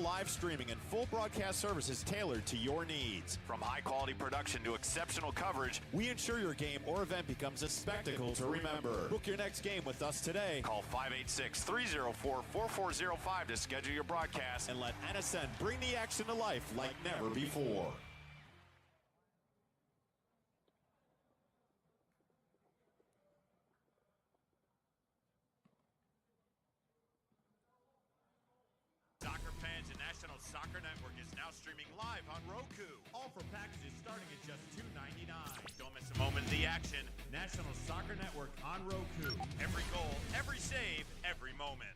live streaming and full broadcast services tailored to your needs. From high-quality production to exceptional coverage, we ensure your game or event becomes a spectacle to remember. Book your next game with us today. Call 586-304-4405 to schedule your broadcast and let NSN bring the action to life like never before. Soccer fans, the National Soccer Network is now streaming live on Roku. All for packages starting at just $2.99. Don't miss a moment of the action. National Soccer Network on Roku. Every goal, every save, every moment.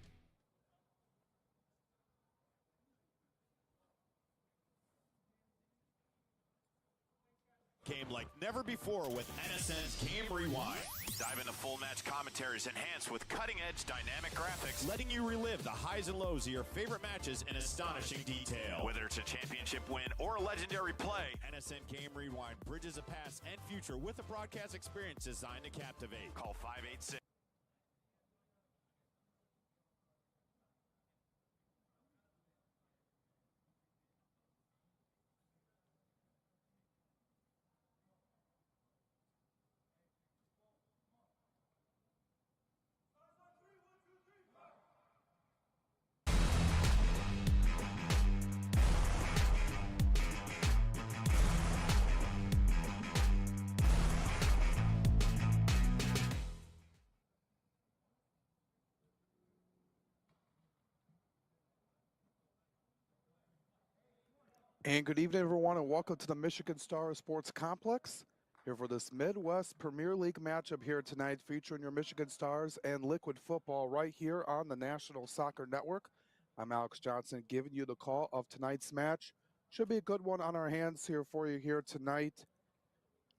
Game like never before with NSN's Game Rewind. Dive into full match commentaries enhanced with cutting-edge dynamic graphics, letting you relive the highs and lows of your favorite matches in astonishing detail. Whether it's a championship win or a legendary play, NSN Game Rewind bridges a past and future with a broadcast experience designed to captivate. Call 586. And good evening, everyone, and welcome to the Michigan Star Sports Complex. Here for this Midwest Premier League matchup here tonight, featuring your Michigan Stars and Liquid Football right here on the National Soccer Network. I'm Alex Johnson giving you the call of tonight's match. Should be a good one on our hands here for you here tonight,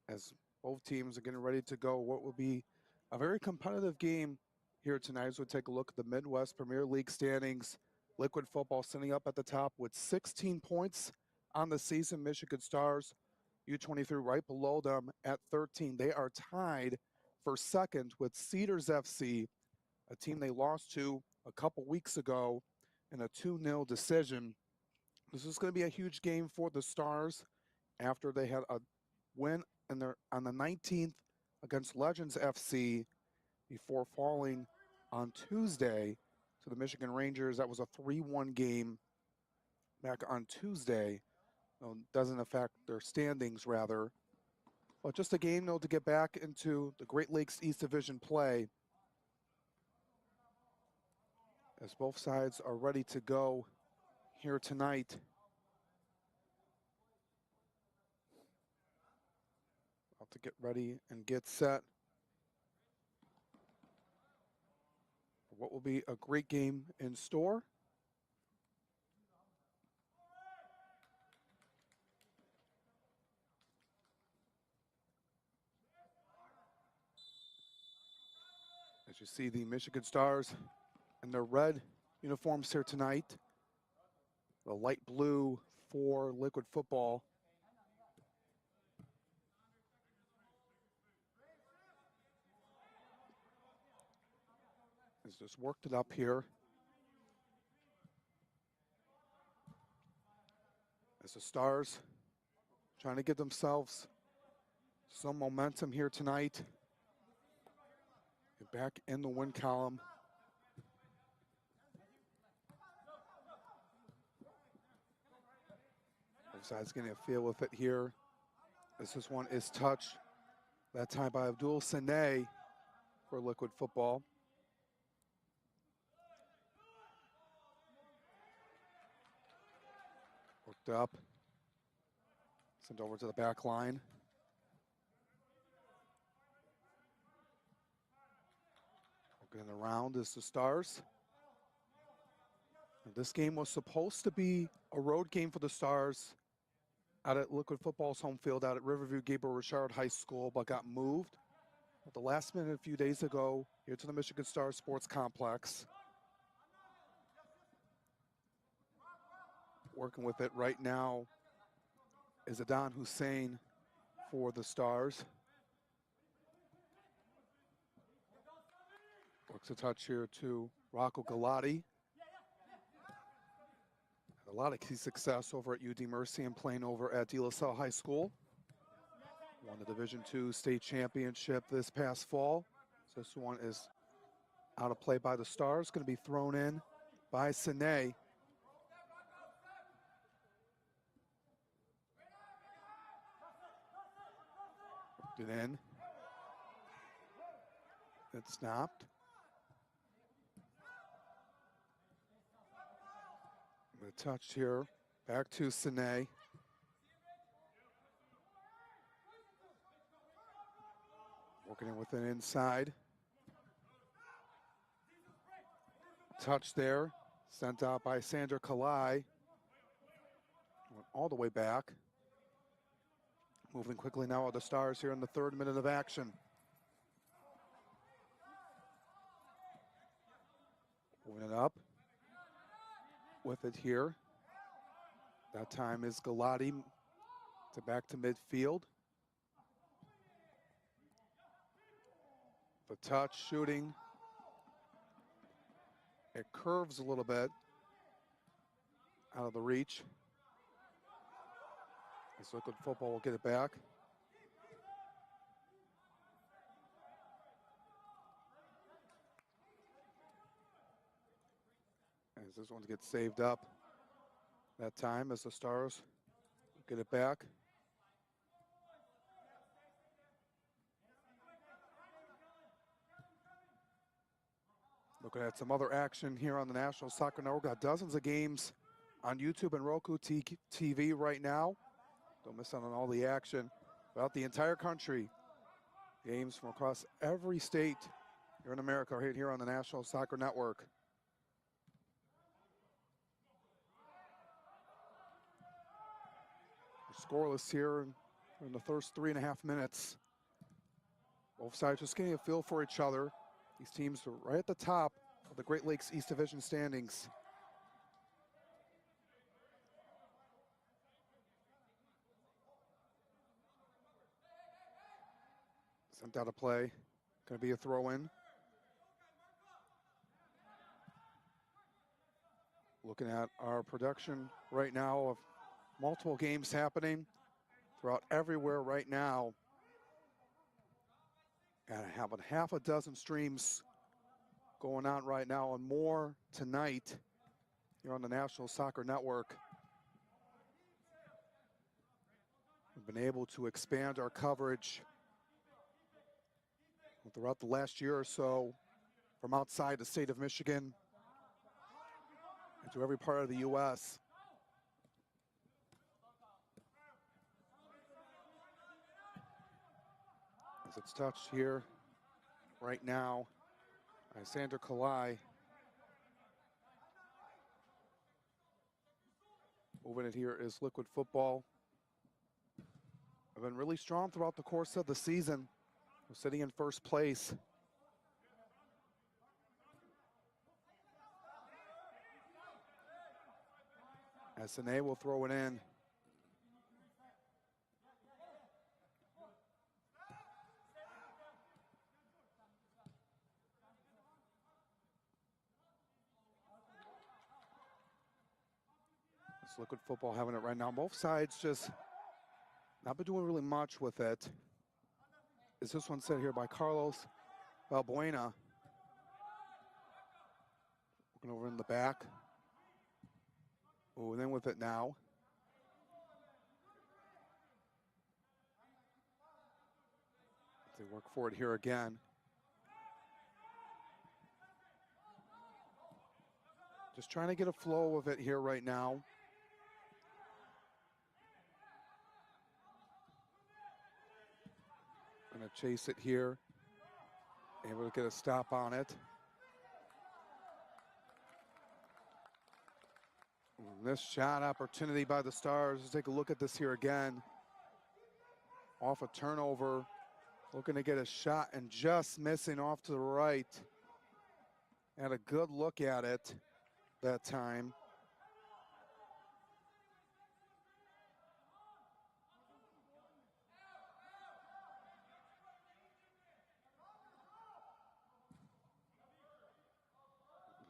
as both teams are getting ready to go. What will be a very competitive game here tonight as we take a look at the Midwest Premier League standings. Liquid Football sitting up at the top with 16 points on the season. Michigan Stars, U23 right below them at 13. They are tied for second with Cedars FC, a team they lost to a couple weeks ago in a 2-0 decision. This is going to be a huge game for the Stars after they had a win on the 19th against Legends FC before falling on Tuesday to the Michigan Rangers. That was a 3-1 game back on Tuesday. Doesn't affect their standings, rather. But just a game, though, to get back into the Great Lakes East Division play, as both sides are ready to go here tonight. About to get ready and get set for what will be a great game in store. As you see the Michigan Stars in their red uniforms here tonight, the light blue for Liquid Football. Has just worked it up here. As the Stars trying to get themselves some momentum here tonight. Get back in the win column. Both sides getting a feel with it here. This one is touched, that time by Abdul Sane for Liquid Football. Worked up. Sent over to the back line. Working around is the Stars. And this game was supposed to be a road game for the Stars out at Liquid Football's home field out at Riverview Gabriel Richard High School, but got moved at the last minute a few days ago here to the Michigan Star Sports Complex. Working with it right now is Adnan Hussein for the Stars. Works a touch here to Rocco Galati. A lot of key success over at UD Mercy and playing over at De La Salle High School. Won the Division II state championship this past fall. So this one is out of play by the Stars, going to be thrown in by Sine. It in. It's snapped. The touch here, back to Sine. Working in with an inside. Touch there, sent out by Sandra Kalai. Went all the way back. Moving quickly now are the Stars here in the 3rd minute of action. Moving it up. With it here. That time is Galati to back to midfield. The touch, shooting. It curves a little bit out of the reach. As Liquid Football will get it back. As this one gets saved up that time as the Stars get it back. Looking at some other action here on the National Soccer Network. Got dozens of games on YouTube and Roku TV right now. Don't miss out on all the action throughout the entire country. Games from across every state here in America right here on the National Soccer Network. We're scoreless here in the first 3.5 minutes. Both sides just getting a feel for each other. These teams are right at the top of the Great Lakes East Division standings. Sent out of play. Going to be a throw-in. Looking at our production right now of multiple games happening throughout everywhere right now. And I have half a dozen streams going on right now and more tonight here on the National Soccer Network. We've been able to expand our coverage throughout the last year or so from outside the state of Michigan into every part of the U.S. As it's touched here right now by Sandra Kalai. Moving it here is Liquid Football. I've been really strong throughout the course of the season. We're sitting in first place. SNA will throw it in. It's Liquid Football having it right now. Both sides just not been doing really much with it. Is this one set here by Carlos Balbuena. Looking over in the back. Oh, and then with it now. They work for it here again. Just trying to get a flow of it here right now. Gonna chase it here. Able to get a stop on it. This shot opportunity by the Stars. Let's take a look at this here again. Off a turnover. Looking to get a shot and just missing off to the right. Had a good look at it that time.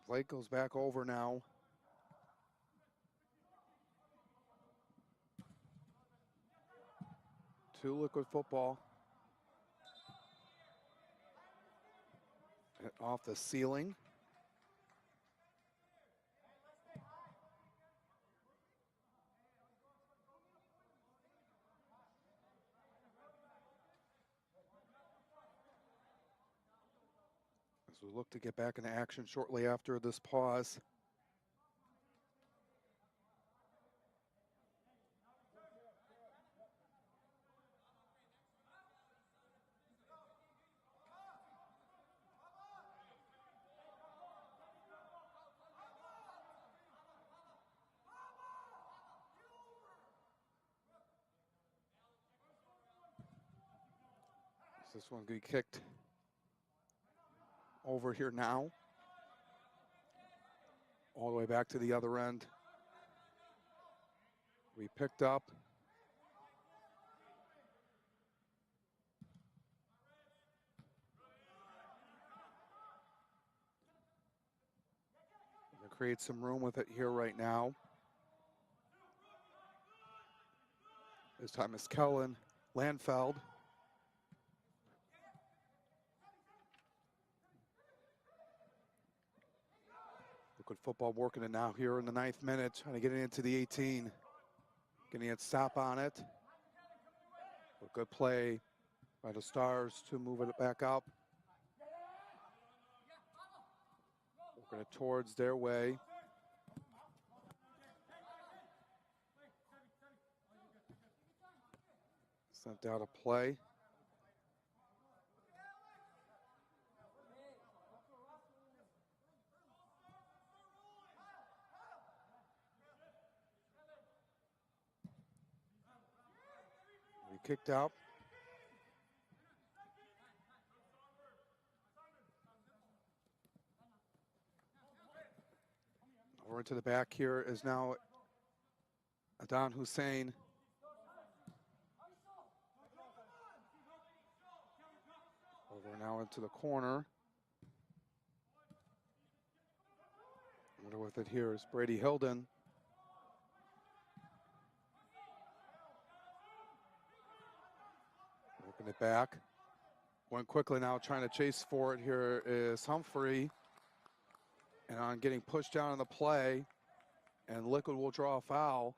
Play goes back over now. to Liquid Football. Off the ceiling. As we look to get back into action shortly after this pause. This one going to be kicked over here now. All the way back to the other end. We picked up. We're going to create some room with it here right now. This time is Kellen Landfeld. Liquid Football working it now here in the 9th minute, trying to get it into the 18. Getting a stop on it. A good play by the Stars to move it back up. Working it towards their way. Sent out a play. We kicked out. Over into the back here is now Adnan Hussein. Over now into the corner. Wonder with it here is Brady Hilden. Working it back. Going quickly now, trying to chase for it here is Humphrey. And on getting pushed down on the play, and Liquid will draw a foul.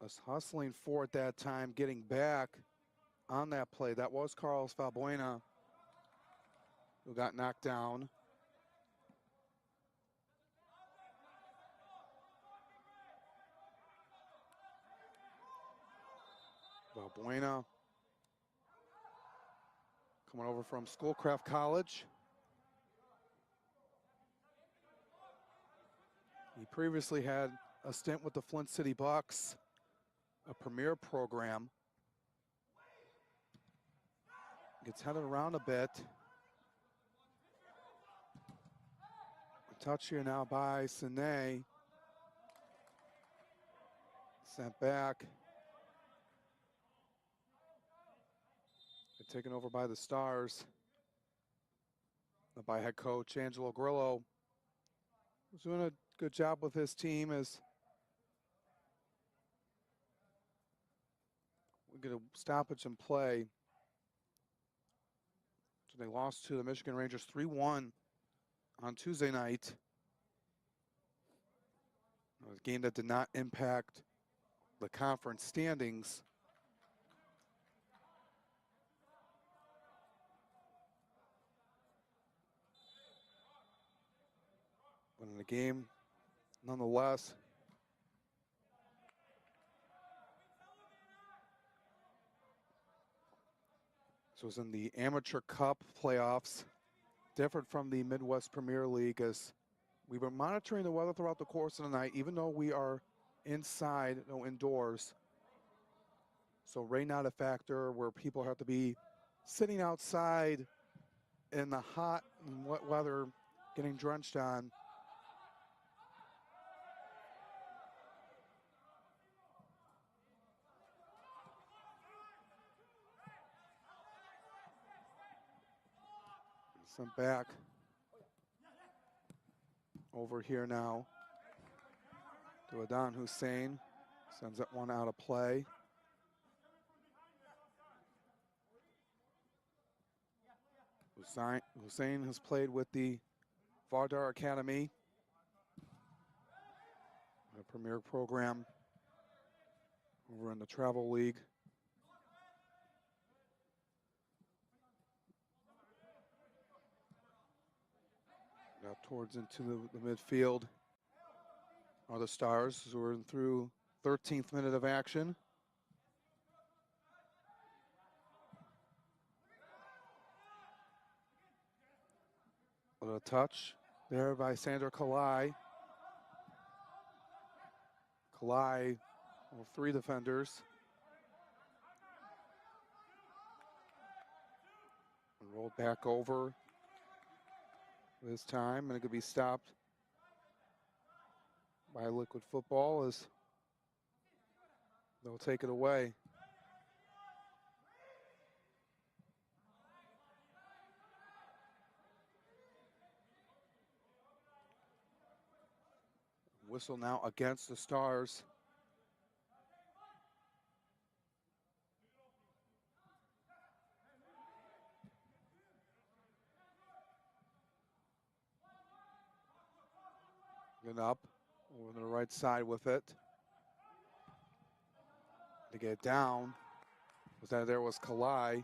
Was hustling for it that time, getting back on that play. That was Carlos Valbuena, who got knocked down. Valbuena coming over from Schoolcraft College. He previously had a stint with the Flint City Bucks, a premier program. Gets headed around a bit. A touch here now by Sine. Sent back. Taken over by the Stars. By head coach Angelo Grillo. Was doing a good job with his team as we get a stoppage in play. So they lost to the Michigan Rangers 3-1 on Tuesday night. It was a game that did not impact the conference standings. But in the game, nonetheless, this was in the Amateur Cup playoffs, different from the Midwest Premier League, as we were monitoring the weather throughout the course of the night, even though we are inside, no indoors. So rain not a factor where people have to be sitting outside in the hot and wet weather, getting drenched on. Sent back over here now to Adnan Hussein. Sends that one out of play. Hussein has played with the Vardar Academy, a premier program over in the Travel League. Now towards into the midfield are the Stars, who are through 13th minute of action. A touch there by Sandra Kalai. Kalai, well, 3 defenders. And rolled back over this time, and it could be stopped by Liquid Football as they'll take it away. Whistle now against the Stars. Getting up over the right side with it. To get down. There was Kalai.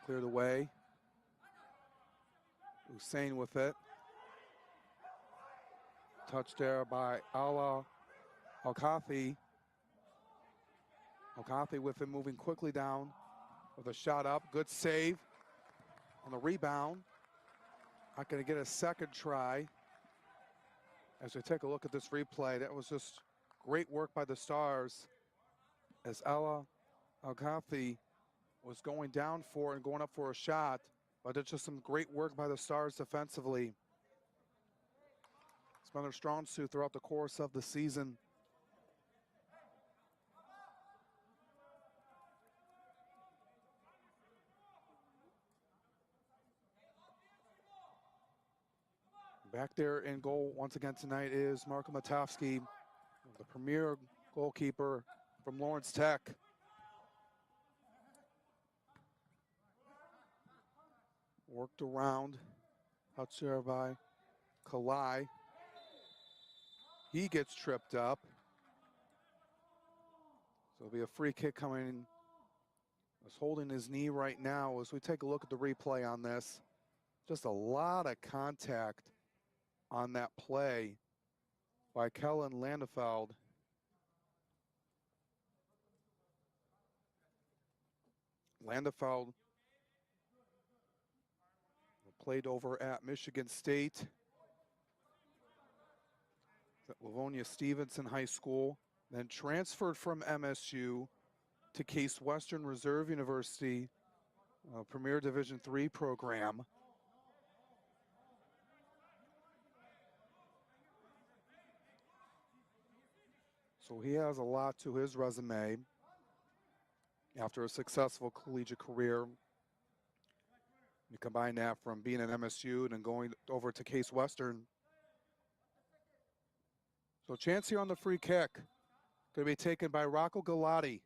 Cleared away. Hussein with it. Touch there by Ala Alkathi. Alkathi with him moving quickly down with a shot up. Good save on the rebound. Not going to get a second try. As we take a look at this replay, that was just great work by the Stars as Ala Alkathi was going down for and going up for a shot, but it's just some great work by the Stars defensively. It's been their strong suit throughout the course of the season. Back there in goal once again tonight is Marko Matovsky, the premier goalkeeper from Lawrence Tech. Worked around, touch there by Kalai. He gets tripped up. So it'll be a free kick coming in. He's holding his knee right now as we take a look at the replay on this. Just a lot of contact on that play by Kellen Landefeld. Landefeld played over at Michigan State, at Livonia Stevenson High School, then transferred from MSU to Case Western Reserve University, Premier Division III program. So he has a lot to his resume after a successful collegiate career. You combine that from being at MSU and then going over to Case Western. So chance here on the free kick. Going to be taken by Rocco Galati.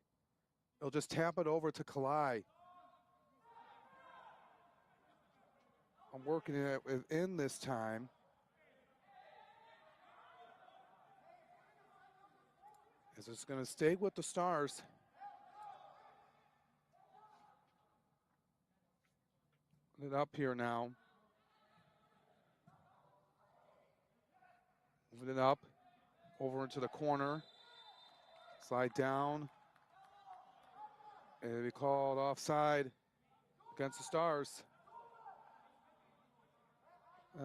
He'll just tap it over to Kalai. I'm working it within this time. As it's going to stay with the Stars. It up here now. Moving it up over into the corner. Slide down. And it'll be called offside against the Stars.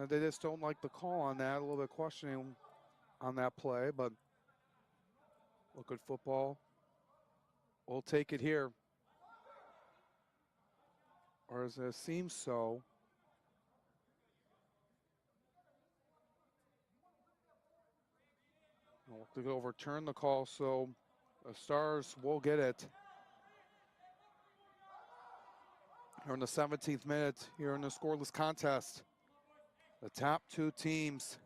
They just don't like the call on that. A little bit questioning on that play, but Liquid Football will take it here. Or as it seems so. We'll overturn the call, so the Stars will get it. Here in the 17th minute, here in the scoreless contest. The top 2 teams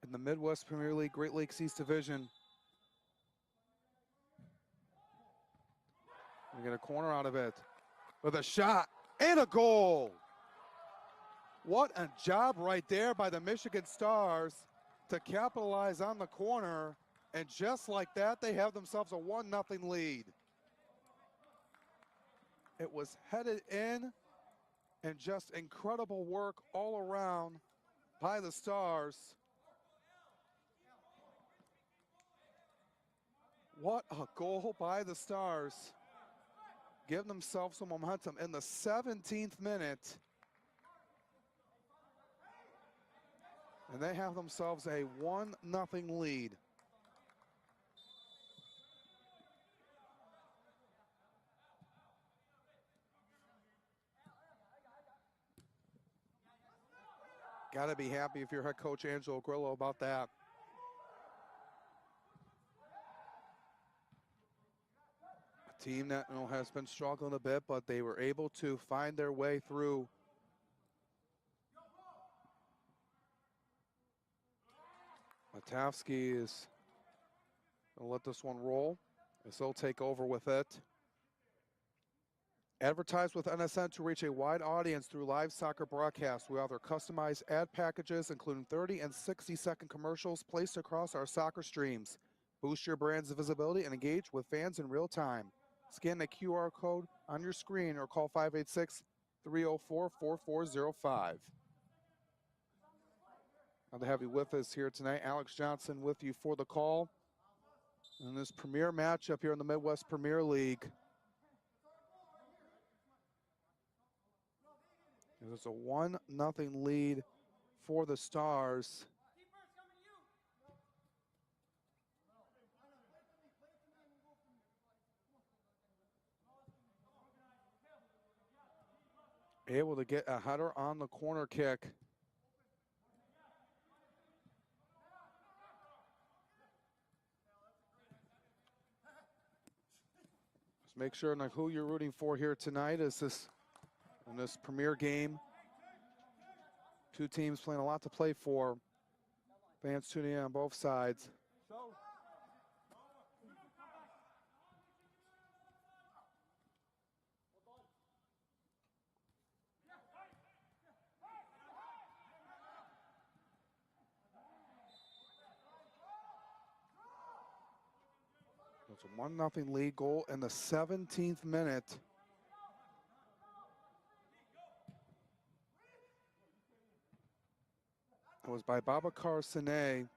in the Midwest Premier League Great Lakes East Division. We get a corner out of it with a shot, And a goal. What a job right there by the Michigan Stars to capitalize on the corner. And just like that, they have themselves a 1-0 lead. It was headed in, and just incredible work all around by the Stars. What a goal by the Stars. Give themselves some momentum in the 17th minute. And they have themselves a 1-0 lead. Got to be happy if you're head coach Angelo Grillo about that. A team that has been struggling a bit, but they were able to find their way through. Matavsky is going to let this one roll as they'll take over with it. Advertise with NSN to reach a wide audience through live soccer broadcasts. We offer customized ad packages, including 30 and 60-second commercials placed across our soccer streams. Boost your brand's visibility and engage with fans in real time. Scan the QR code on your screen or call 586-304-4405. Now to have you with us here tonight, Alex Johnson with you for the call. In this premier matchup here in the Midwest Premier League. There's a 1-0 lead for the Stars. Able to get a header on the corner kick. Just make sure like who you're rooting for here tonight is this in this premier game. Two teams playing a lot to play for. Fans tuning in on both sides. It's a 1-0 lead goal in the 17th minute. It was by Babacar Sane.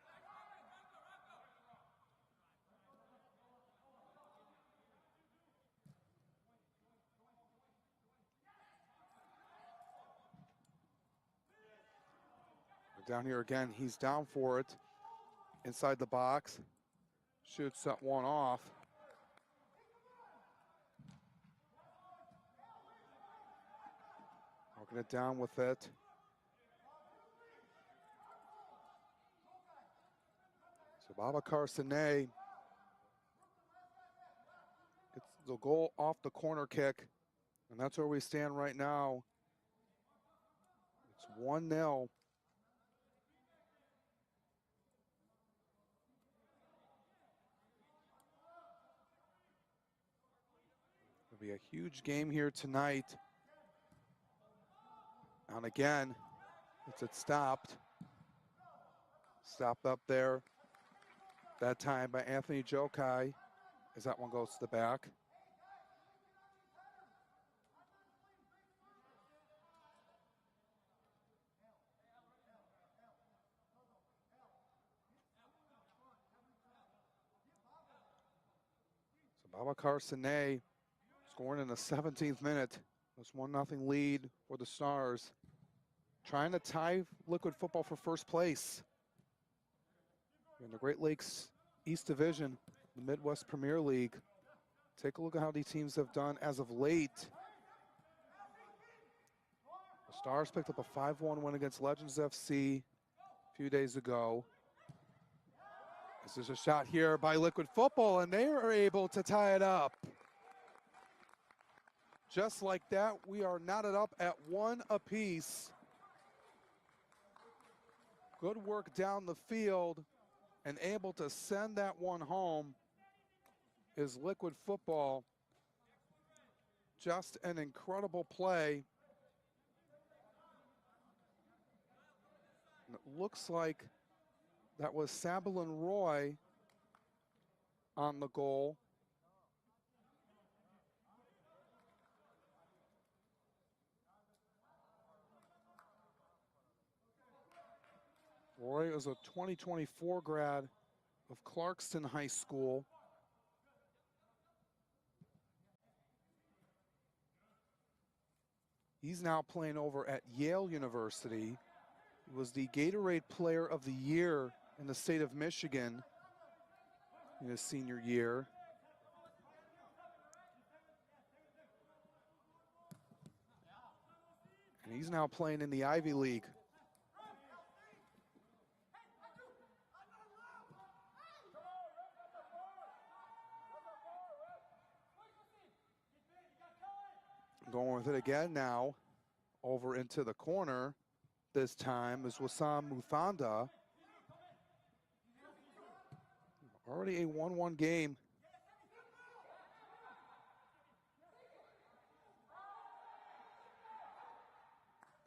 Down here again, he's down for it. Inside the box. Shoots that one off. Working it down with it. So Babacar Sane. It's the goal off the corner kick. And that's where we stand right now. It's 1-0. It'll be a huge game here tonight. And again, it stopped. Stopped up there. That time by Anthony Jokai as that one goes to the back. So Babacar Sane scoring in the 17th minute. It's 1-0 lead for the Stars. Trying to tie Liquid Football for first place in the Great Lakes East Division, the Midwest Premier League. Take a look at how these teams have done as of late. The Stars picked up a 5-1 win against Legends FC a few days ago. This is a shot here by Liquid Football, and they are able to tie it up. Just like that, we are knotted up at 1 apiece. Good work down the field and able to send that one home is Liquid Football. Just an incredible play And it looks like that was Sabalin Roy on the goal. Roy is a 2024 grad of Clarkston High School. He's now playing over at Yale University. He was the Gatorade Player of the Year in the state of Michigan in his senior year. And he's now playing in the Ivy League. Going with it again now, over into the corner. This time is Wissam Muthanda. Already a 1-1 game.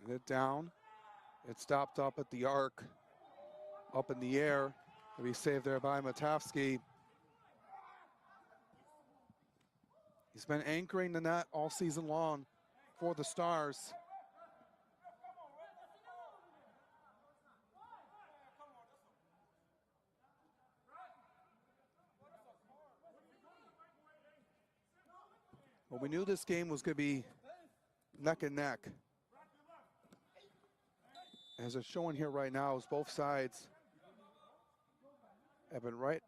And it down. It stopped up at the arc. Up in the air. To be saved there by Matavsky. He's been anchoring the net all season long for the Stars. Well, we knew this game was going to be neck and neck. As it's showing here right now, is both sides have been right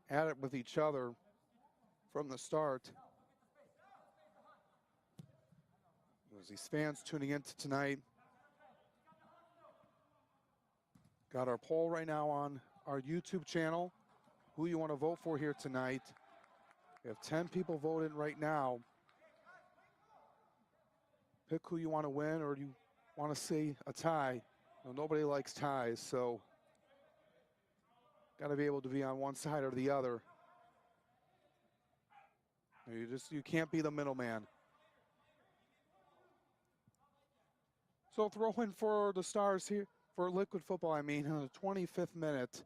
at it with each other from the start. As these fans tuning into tonight, got our poll right now on our YouTube channel. Who you want to vote for here tonight? We have 10 people voting right now. Pick who you want to win, or you want to see a tie. Well, nobody likes ties, so got to be able to be on one side or the other. You can't be the middleman. So throw in for the Stars here, for Liquid Football, I mean, in the 25th minute.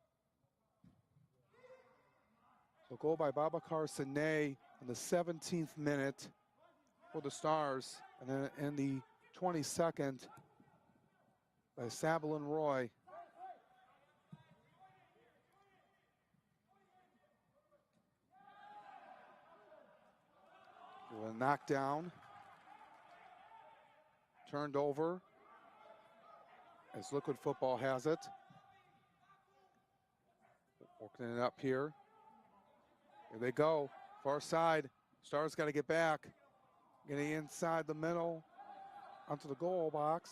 So goal by Babacar Sane in the 17th minute for the Stars. And then in the 22nd by Sabalin Roy. A knockdown. Turned over as Liquid Football has it. Working it up here. Here they go. Far side. Stars got to get back. Getting inside the middle onto the goal box.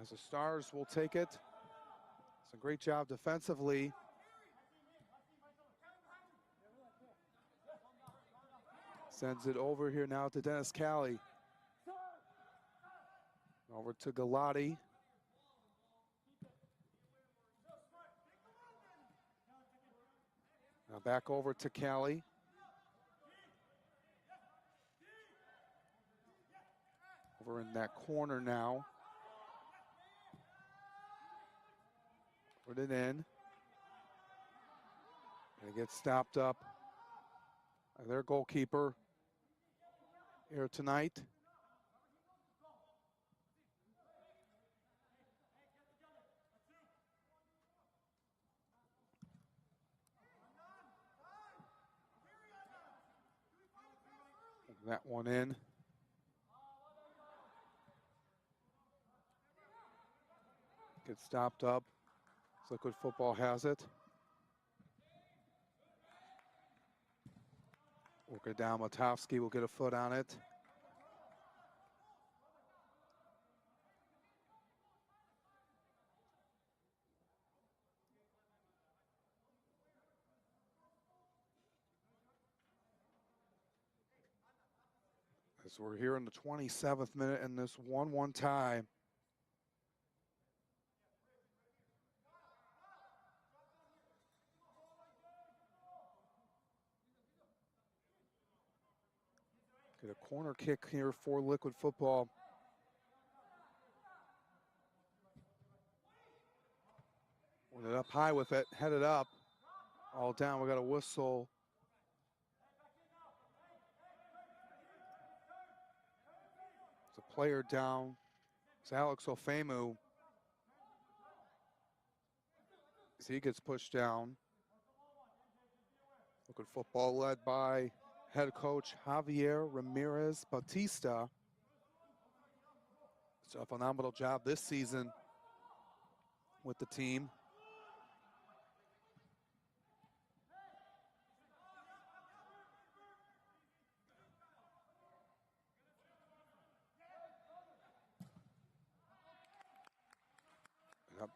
As the Stars will take it. It's a great job defensively. Sends it over here now to Dennis Cali. Over to Galati. Now back over to Cali. Over in that corner now. Put it in. And it gets stopped up by their goalkeeper here tonight. That one in. Gets stopped up. Liquid Football has it. Work it down. Matowski will get a foot on it. As we're here in the 27th minute in this 1-1 tie. Get a corner kick here for Liquid Football. Put it up high with it, headed up. All down, we got a whistle. It's a player down. It's Alex Ofemu. As he gets pushed down. Look at football led by head coach Javier Ramirez Batista. It's a phenomenal job this season with the team.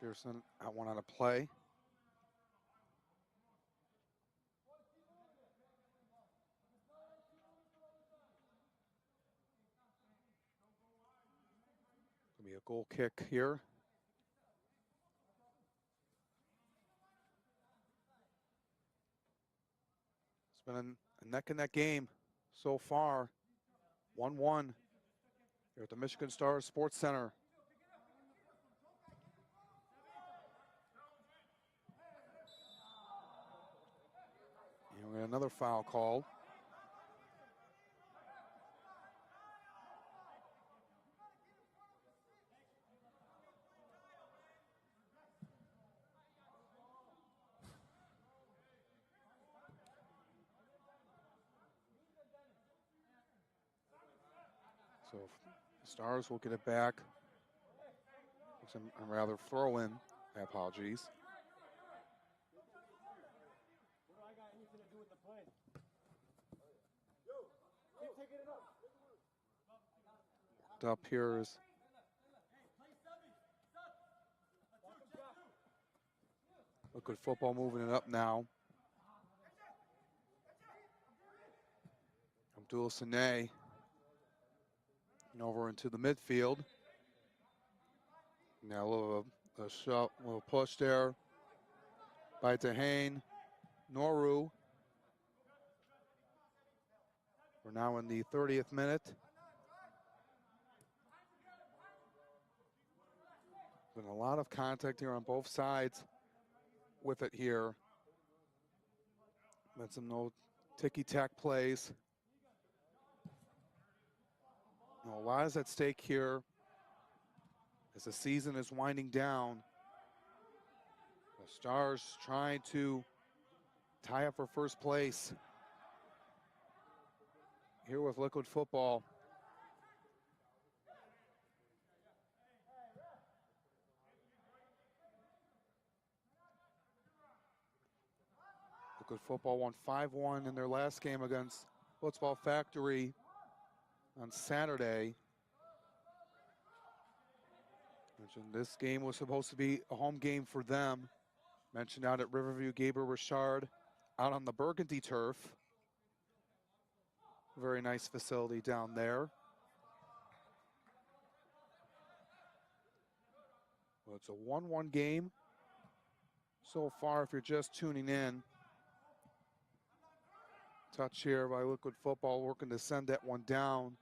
Pearson out one on a play. Gonna be a goal kick here. It's been a neck and neck game so far. 1-1 here at the Michigan Stars Sports Center. And we got another foul called. So the Stars will get it back. I'm rather throw in. My apologies. Up here is look at football moving it up now. Abdul Sane and over into the midfield. Now a shot, little push there by Tahane. Noru. We're now in the 30th minute. Been a lot of contact here on both sides with it here. Been some no ticky-tack plays. A lot is at stake here as the season is winding down. The Stars trying to tie up for first place here with Liquid Football. Liquid Football won 5-1 in their last game against Blitzball Factory on Saturday. Mentioned this game was supposed to be a home game for them. Mentioned out at Riverview Gabriel Richard, out on the Burgundy turf. Very nice facility down there. Well, it's a 1-1 game so far if you're just tuning in. Touch here by Liquid Football, working to send that one down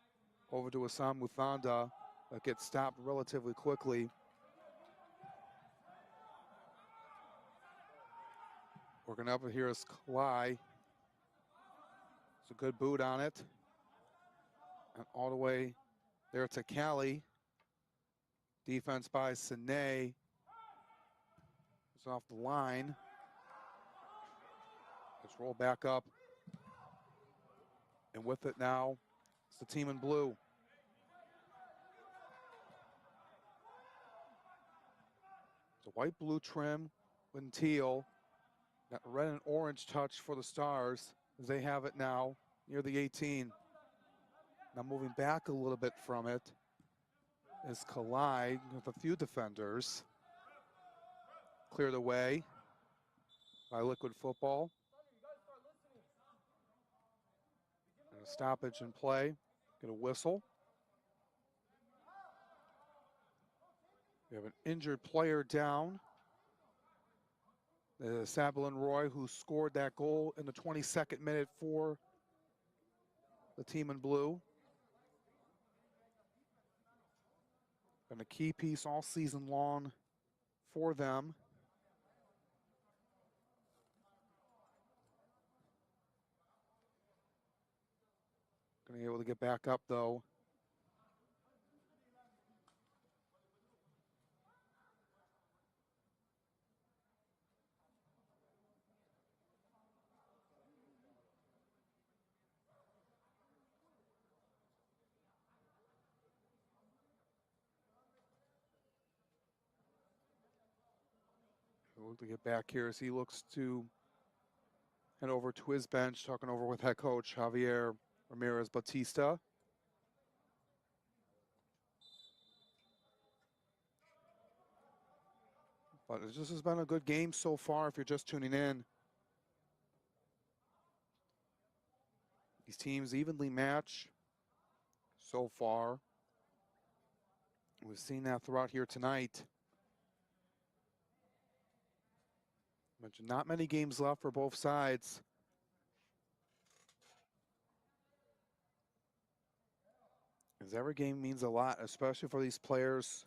over to Assam Muthanda. That gets stopped relatively quickly. Working up here is Kalai. It's a good boot on it. And all the way there to Cali. Defense by Sine. It's off the line. Let's roll back up. And with it now, it's the team in blue. The white-blue trim with teal. Got red and orange touch for the Stars as they have it now near the 18. Now moving back a little bit from it is Kalai with a few defenders. Cleared away by Liquid Football. And a stoppage in play. Get a whistle. We have an injured player down. Sabalin Roy, who scored that goal in the 22nd minute for the team in blue. Been a key piece all season long for them. Going to be able to get back up, though. Able to get back here as he looks to head over to his bench, talking over with head coach Javier Ramirez Batista. But it just has been a good game so far if you're just tuning in. These teams evenly match so far. We've seen that throughout here tonight. Mentioned not many games left for both sides. As every game means a lot, especially for these players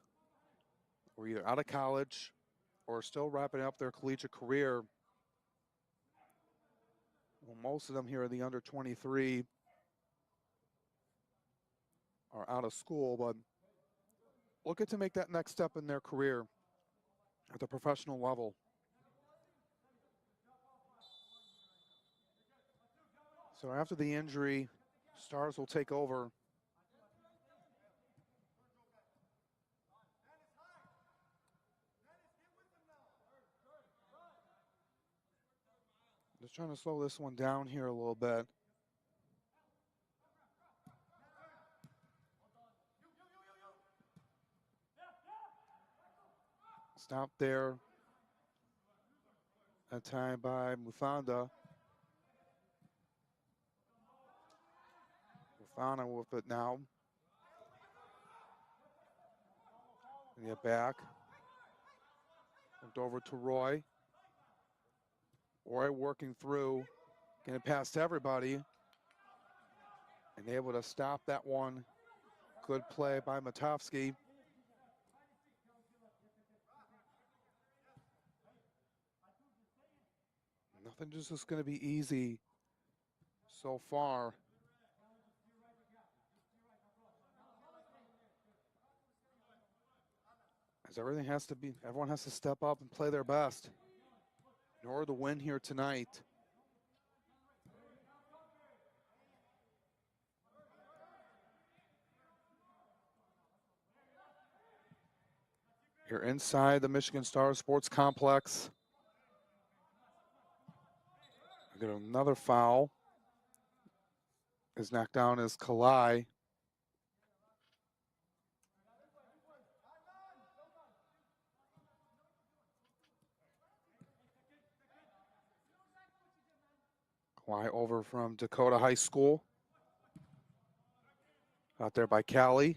who are either out of college or still wrapping up their collegiate career. Well, most of them here in the under 23 are out of school, but looking to make that next step in their career at the professional level. So after the injury, Stars will take over. Just trying to slow this one down here a little bit. Stop there. That time by Mufanda. Mufanda with it now. And get back. Looked over to Roy. Roy working through, getting past everybody. And able to stop that one. Good play by Matovsky. Nothing just is going to be easy so far. As everyone has to step up and play their best in order to win here tonight. You're inside the Michigan Stars Sports Complex. We get another foul. His knockdown is Kalai. Kalai over from Dakota High School. Out there by Callie.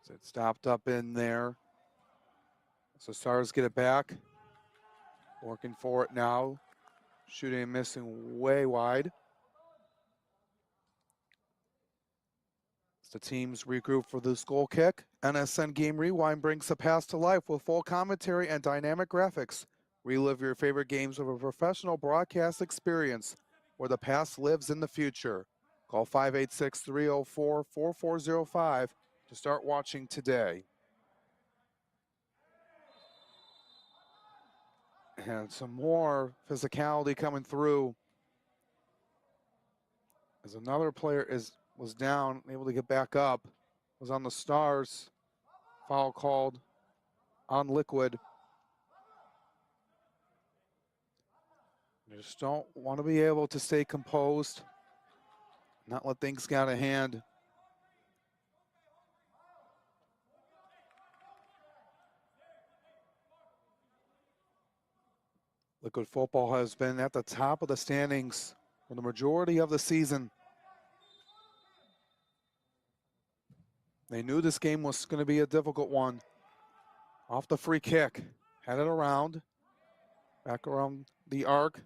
So it stopped up in there. So Stars get it back. Working for it now. Shooting and missing way wide. As the teams regroup for this goal kick. NSN Game Rewind brings the past to life with full commentary and dynamic graphics. Relive your favorite games with a professional broadcast experience where the past lives in the future. Call 586-304-4405 to start watching today. And some more physicality coming through as another player was down, able to get back up, was on the Stars. Foul called on Liquid. You just don't want to be able to stay composed, not let things get out of hand. Liquid football has been at the top of the standings for the majority of the season. They knew this game was going to be a difficult one. Off the free kick, had it around, back around the arc.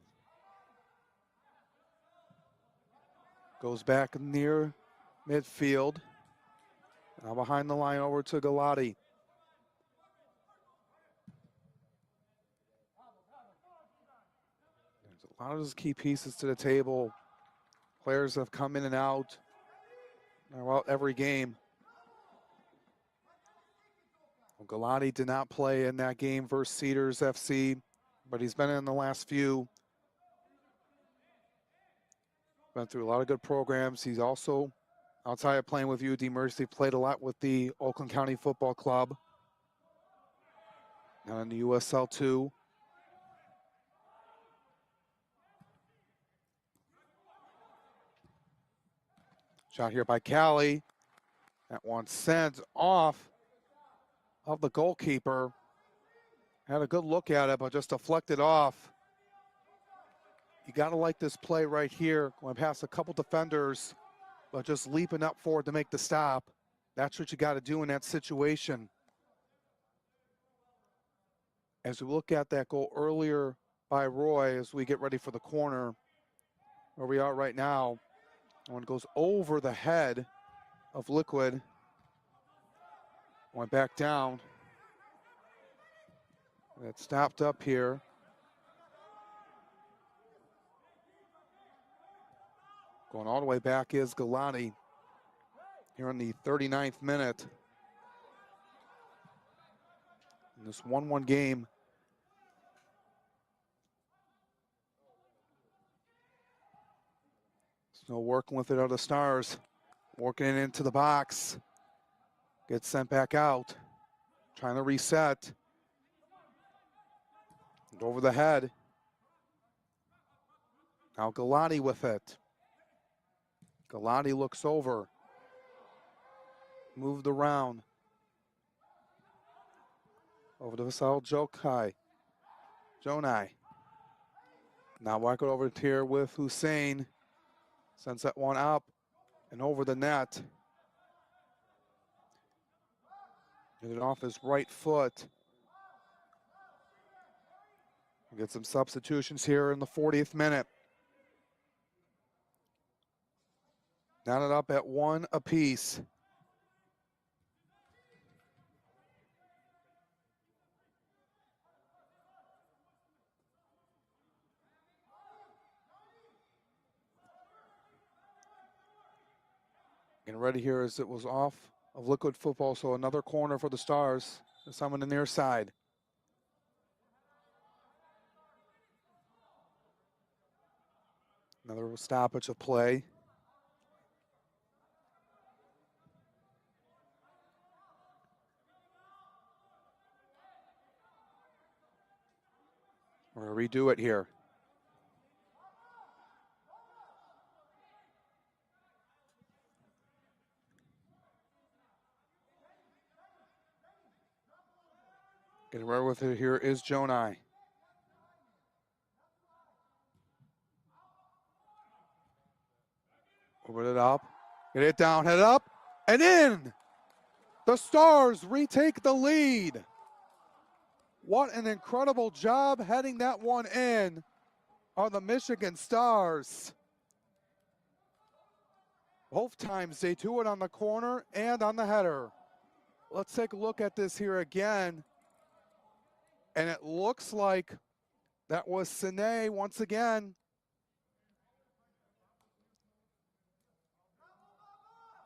Goes back near midfield. Now behind the line over to Galati. There's a lot of those key pieces to the table Players have come in and out. They're out every game. Well, Galati did not play in that game versus Cedars FC, but he's been in the last few. Been through a lot of good programs. He's also, outside of playing with UD Mercy, played a lot with the Oakland County Football Club. Now in the USL 2. Shot here by Callie. That one sent off of the goalkeeper. Had a good look at it, but just deflected off. You got to like this play right here. Going past a couple defenders, but just leaping up forward to make the stop. That's what you got to do in that situation. As we look at that goal earlier by Roy, as we get ready for the corner, where we are right now, one goes over the head of Liquid. Went back down. It stopped up here. Going all the way back is Galati here in the 39th minute. In this 1-1 game. Still working with it, are the Stars. Working it into the box. Gets sent back out. Trying to reset. And over the head. Now Galati with it. Galati looks over. Moved around. Over to Vasal Jonai. Now walk it over here with Hussein. Sends that one up and over the net. Get it off his right foot. Get some substitutions here in the 40th minute. Knotted up at 1 apiece. Getting ready here as it was off of Liquid Football, so another corner for the Stars. There's some on the near side. Another stoppage of play. We're going to redo it here. Getting right with it here is Jonai. Over it up. Get it down, head up, and in! The Stars retake the lead. What an incredible job heading that one in on the Michigan Stars. Both times they do it on the corner and on the header. Let's take a look at this here again. And it looks like that was Sine once again.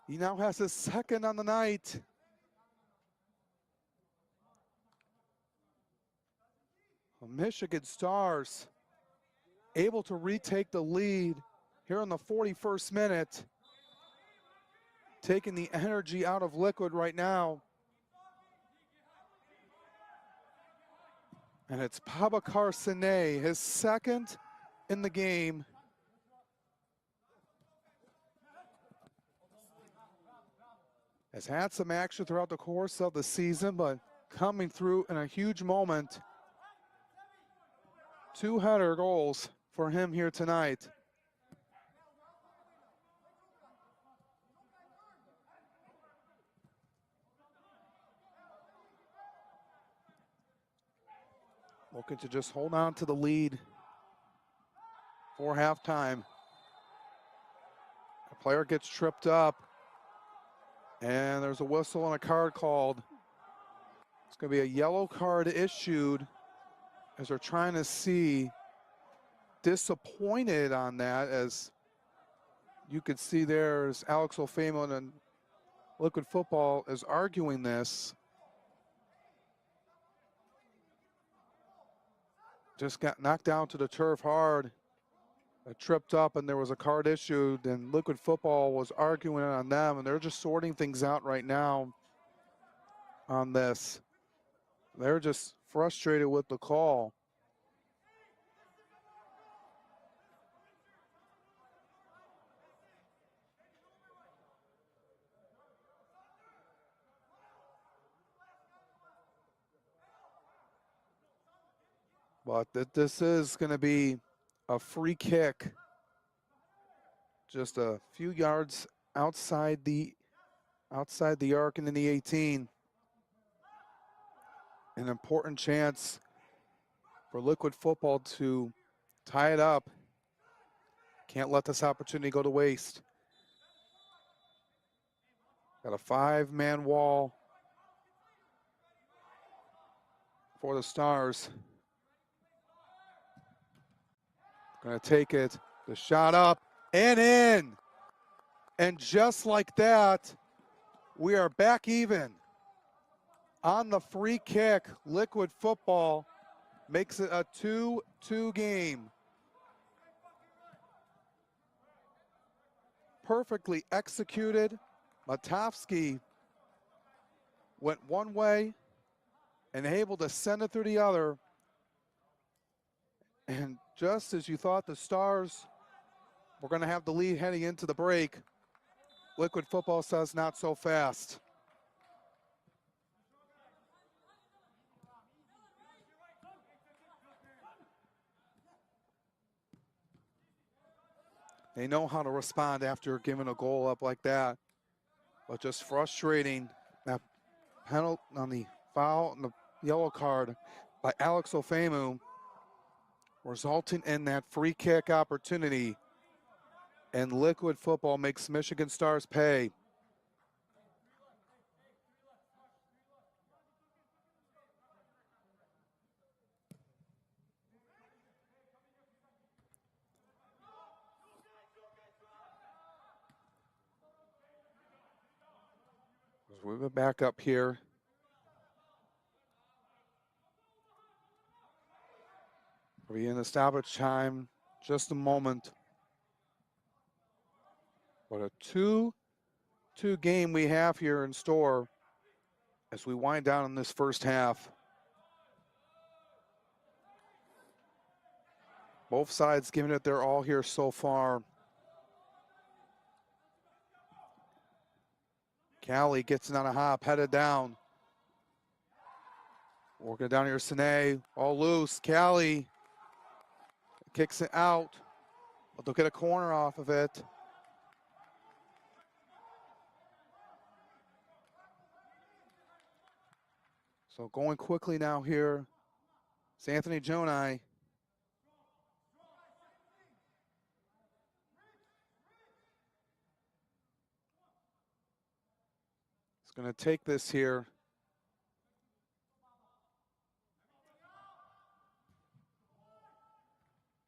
He now has his second on the night. The Michigan Stars able to retake the lead here in the 41st minute. Taking the energy out of Liquid right now. And it's Babakar Sine, his second in the game. Has had some action throughout the course of the season, but coming through in a huge moment. 2 header goals for him here tonight. Looking to just hold on to the lead for halftime. A player gets tripped up, and there's a whistle and a card called. It's going to be a yellow card issued as they're trying to see. Disappointed on that, as you could see there's Alex O'Famon and Liquid Football is arguing this. Just got knocked down to the turf hard. Tripped up and there was a card issued, and Liquid Football was arguing on them, and they're just sorting things out right now on this. They're just frustrated with the call. But this is going to be a free kick, just a few yards outside the arc and in the 18. An important chance for Liquid Football to tie it up. Can't let this opportunity go to waste. Got a 5-man wall for the Stars. Gonna take it, the shot up and in. And just like that, we are back even. On the free kick, Liquid Football makes it a 2-2 game. Perfectly executed. Matovsky went one way and able to send it through the other. And just as you thought the Stars were going to have the lead heading into the break, Liquid Football says not so fast. They know how to respond after giving a goal up like that, but just frustrating. That penalty on the foul and the yellow card by Alex O'Famu, resulting in that free kick opportunity, and Liquid Football makes Michigan Stars pay. We'll go back up here. We'll be in the stoppage time just a moment. What a 2-2 game we have here in store as we wind down in this first half. Both sides giving it their all here so far. Callie gets it on a hop, headed down. Working down here, Sine, all loose. Callie kicks it out, but they'll get a corner off of it. So going quickly now here, it's Anthony Jonai. He's going to take this here.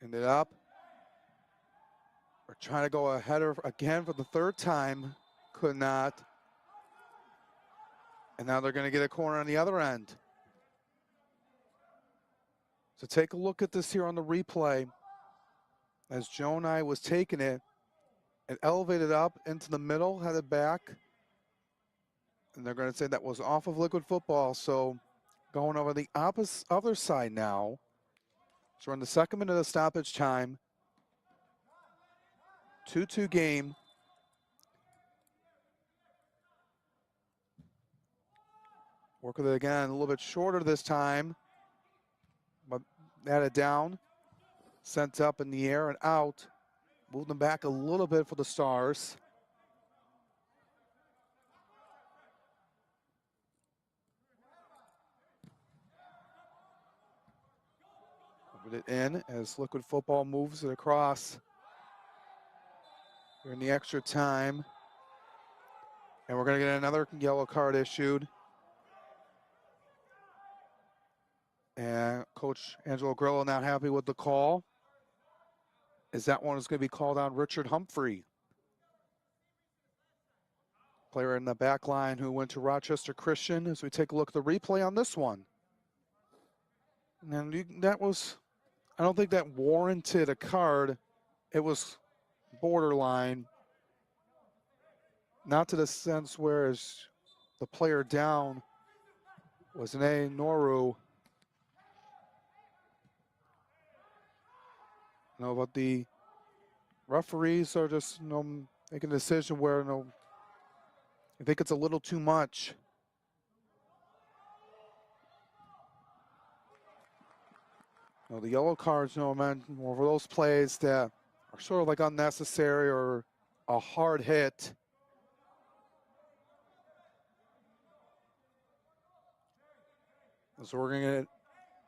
Ended up. We're trying to go a header again for the third time. Could not. And now they're going to get a corner on the other end. So take a look at this here on the replay. As Jonai was taking it, it elevated up into the middle, headed back. And they're going to say that was off of Liquid Football. So going over the other side now. So we're in the second minute of stoppage time. 2-2 game. Work with it again, a little bit shorter this time. But added down. Sent up in the air and out. Moved them back a little bit for the Stars. Put it in as Liquid Football moves it across. We're in the extra time. And we're going to get another yellow card issued. And Coach Angelo Grillo not happy with the call, as that one is going to be called on Richard Humphrey. Player in the back line who went to Rochester Christian as we take a look at the replay on this one. And that was, I don't think that warranted a card. It was borderline. Not to the sense where the player down was Nene Noru. No, but the referees are just making a decision where I think it's a little too much. The yellow cards, meant more for those plays that are sort of like unnecessary or a hard hit. So we're going to get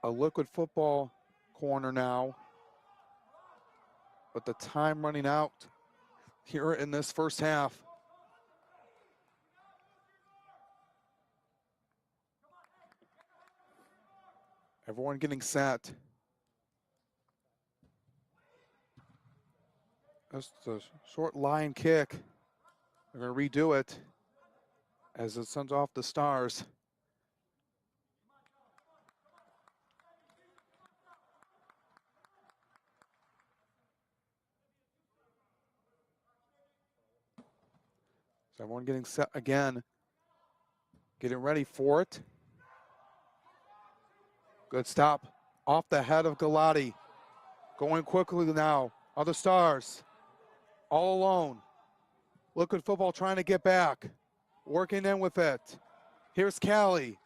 a liquid football corner now. But the time running out here in this first half. Everyone getting set. Just a short line kick. They're going to redo it as it sends off the Stars. So everyone getting set again, getting ready for it. Good stop off the head of Galati. Going quickly now. Other Stars all alone. Liquid football trying to get back. Working in with it. Here's Callie.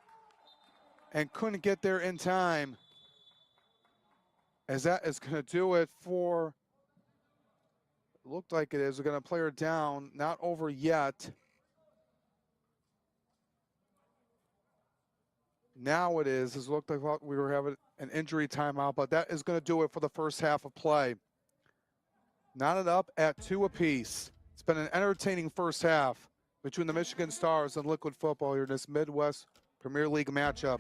And couldn't get there in time. As that is going to do it for, looked like it is. We're going to play her down. Not over yet. Now it is. It looked like we were having an injury timeout, but that is going to do it for the first half of play. Knotted up at 2 apiece. It's been an entertaining first half between the Michigan Stars and Liquid Football here in this Midwest Premier League matchup.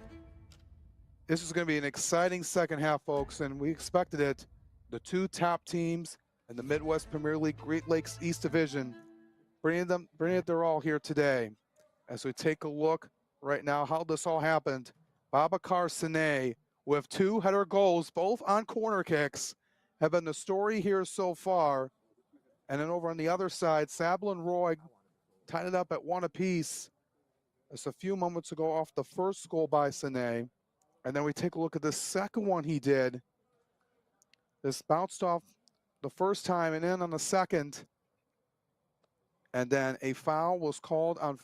This is going to be an exciting second half, folks, and we expected it. The two top teams in the Midwest Premier League Great Lakes East Division, bringing it their all here today. As we take a look right now how this all happened. Babacar Sine with 2 header goals, both on corner kicks, have been the story here so far. And then over on the other side, Sabel and Roy tied it up at 1 apiece. Just a few moments ago off the first goal by Sine. And then we take a look at the second one he did. This bounced off the first time and in on the second. And then a foul was called on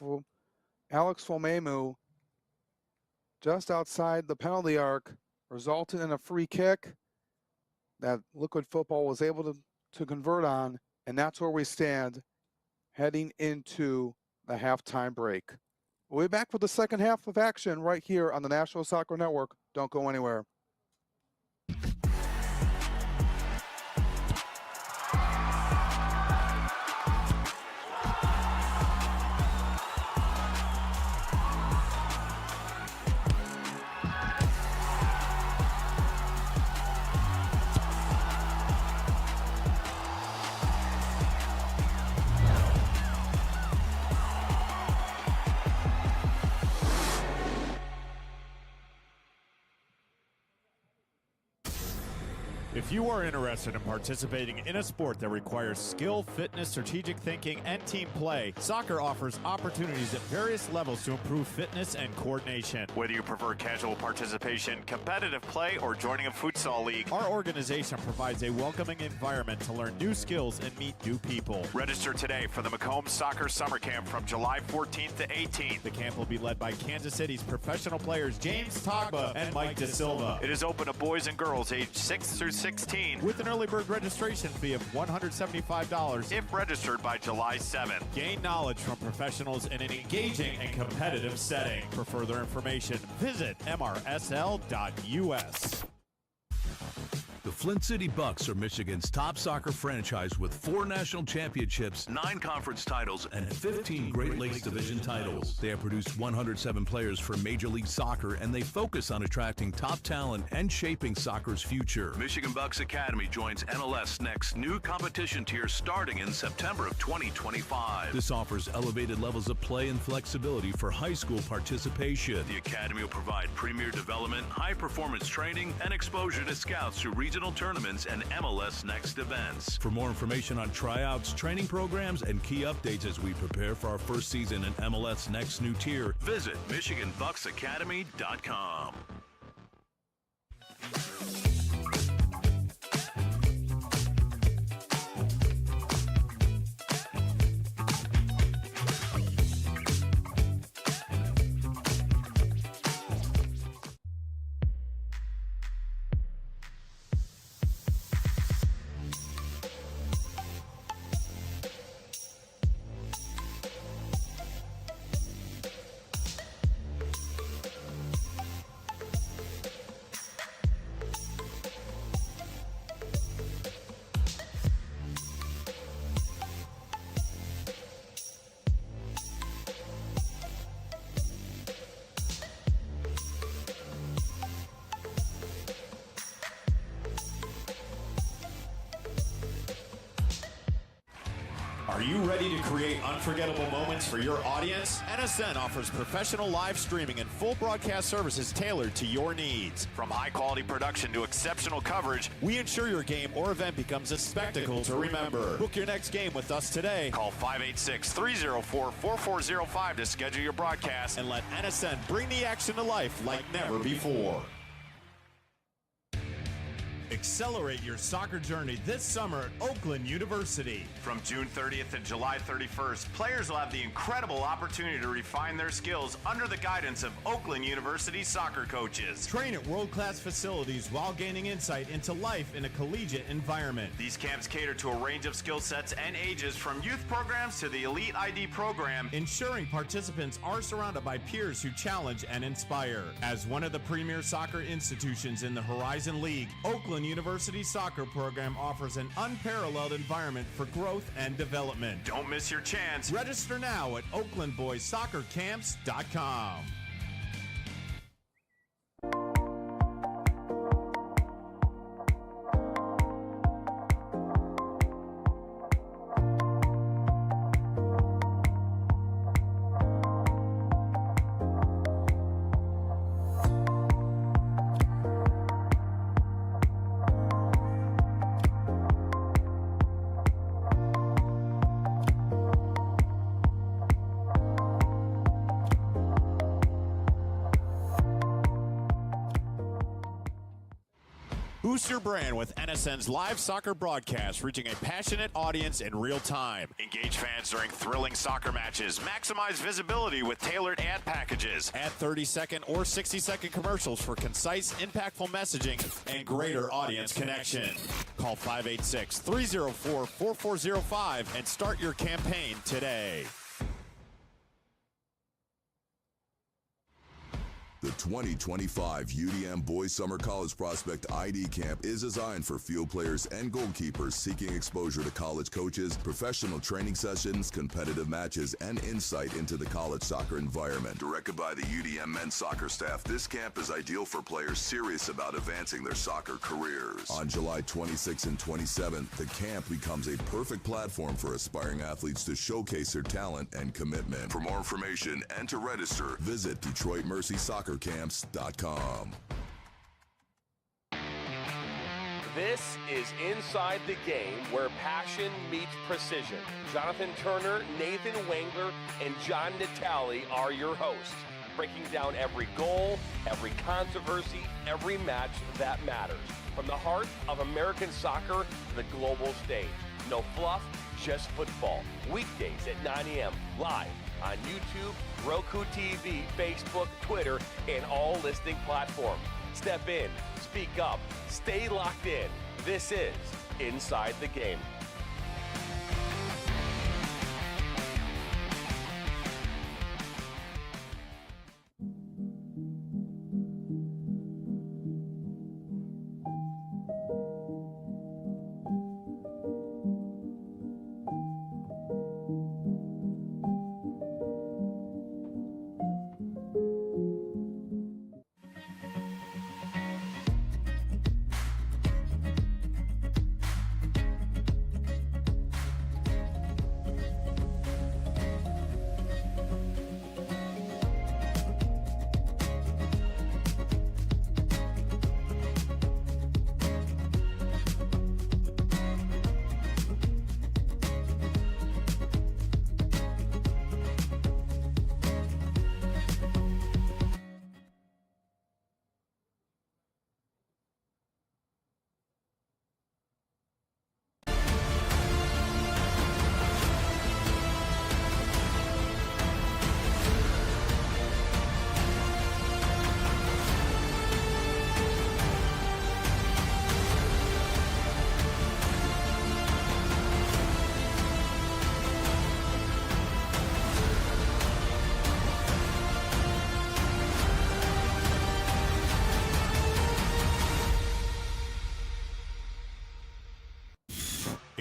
Alex Fomemu just outside the penalty arc, resulted in a free kick that Liquid Football was able to convert on, and that's where we stand heading into the halftime break. We'll be back for the second half of action right here on the National Soccer Network. Don't go anywhere. If you are interested in participating in a sport that requires skill, fitness, strategic thinking, and team play, soccer offers opportunities at various levels to improve fitness and coordination. Whether you prefer casual participation, competitive play, or joining a futsal league, our organization provides a welcoming environment to learn new skills and meet new people. Register today for the Macomb Soccer Summer Camp from July 14th to 18th. The camp will be led by Kansas City's professional players James Togba and Mike De Silva. It is open to boys and girls aged 6 through 16 with an early bird registration fee of $175 if registered by July 7th. Gain knowledge from professionals in an engaging and competitive setting. For further information, visit mrsl.us. The Flint City Bucks are Michigan's top soccer franchise with 4 national championships, 9 conference titles, and 15 Great Lakes Division titles. They have produced 107 players for Major League Soccer, and they focus on attracting top talent and shaping soccer's future. Michigan Bucks Academy joins MLS Next new competition tier starting in September of 2025. This offers elevated levels of play and flexibility for high school participation. The Academy will provide premier development, high-performance training, and exposure to scouts through regional tournaments and MLS Next events. For more information on tryouts, training programs, and key updates as we prepare for our first season in MLS Next new tier, visit MichiganBucksAcademy.com. Are you ready to create unforgettable moments for your audience? NSN offers professional live streaming and full broadcast services tailored to your needs. From high-quality production to exceptional coverage, we ensure your game or event becomes a spectacle to remember. Book your next game with us today. Call 586-304-4405 to schedule your broadcast and let NSN bring the action to life like never before. Accelerate your soccer journey this summer at Oakland University. From June 30th to July 31st, players will have the incredible opportunity to refine their skills under the guidance of Oakland University soccer coaches. Train at world-class facilities while gaining insight into life in a collegiate environment. These camps cater to a range of skill sets and ages, from youth programs to the Elite ID program, ensuring participants are surrounded by peers who challenge and inspire. As one of the premier soccer institutions in the Horizon League, Oakland University soccer program offers an unparalleled environment for growth and development. Don't miss your chance. Register now at oaklandboyssoccercamps.com. Boost your brand with NSN's live soccer broadcast, reaching a passionate audience in real time. Engage fans during thrilling soccer matches. Maximize visibility with tailored ad packages. Add 30-second or 60-second commercials for concise, impactful messaging and greater audience connection. Call 586-304-4405 and start your campaign today. The 2025 UDM Boys Summer College Prospect ID Camp is designed for field players and goalkeepers seeking exposure to college coaches, professional training sessions, competitive matches, and insight into the college soccer environment. Directed by the UDM men's soccer staff, this camp is ideal for players serious about advancing their soccer careers. On July 26th and 27th, the camp becomes a perfect platform for aspiring athletes to showcase their talent and commitment. For more information and to register, visit DetroitMercySoccerCamps.com. This is Inside the Game, where passion meets precision. Jonathan Turner, Nathan Wangler, and John Natale are your hosts, breaking down every goal, every controversy, every match that matters. From the heart of American soccer to the global stage. No fluff, just football. Weekdays at 9 a.m. live on YouTube, Roku TV, Facebook, Twitter, and all listening platforms. Step in, speak up, stay locked in. This is Inside the Game.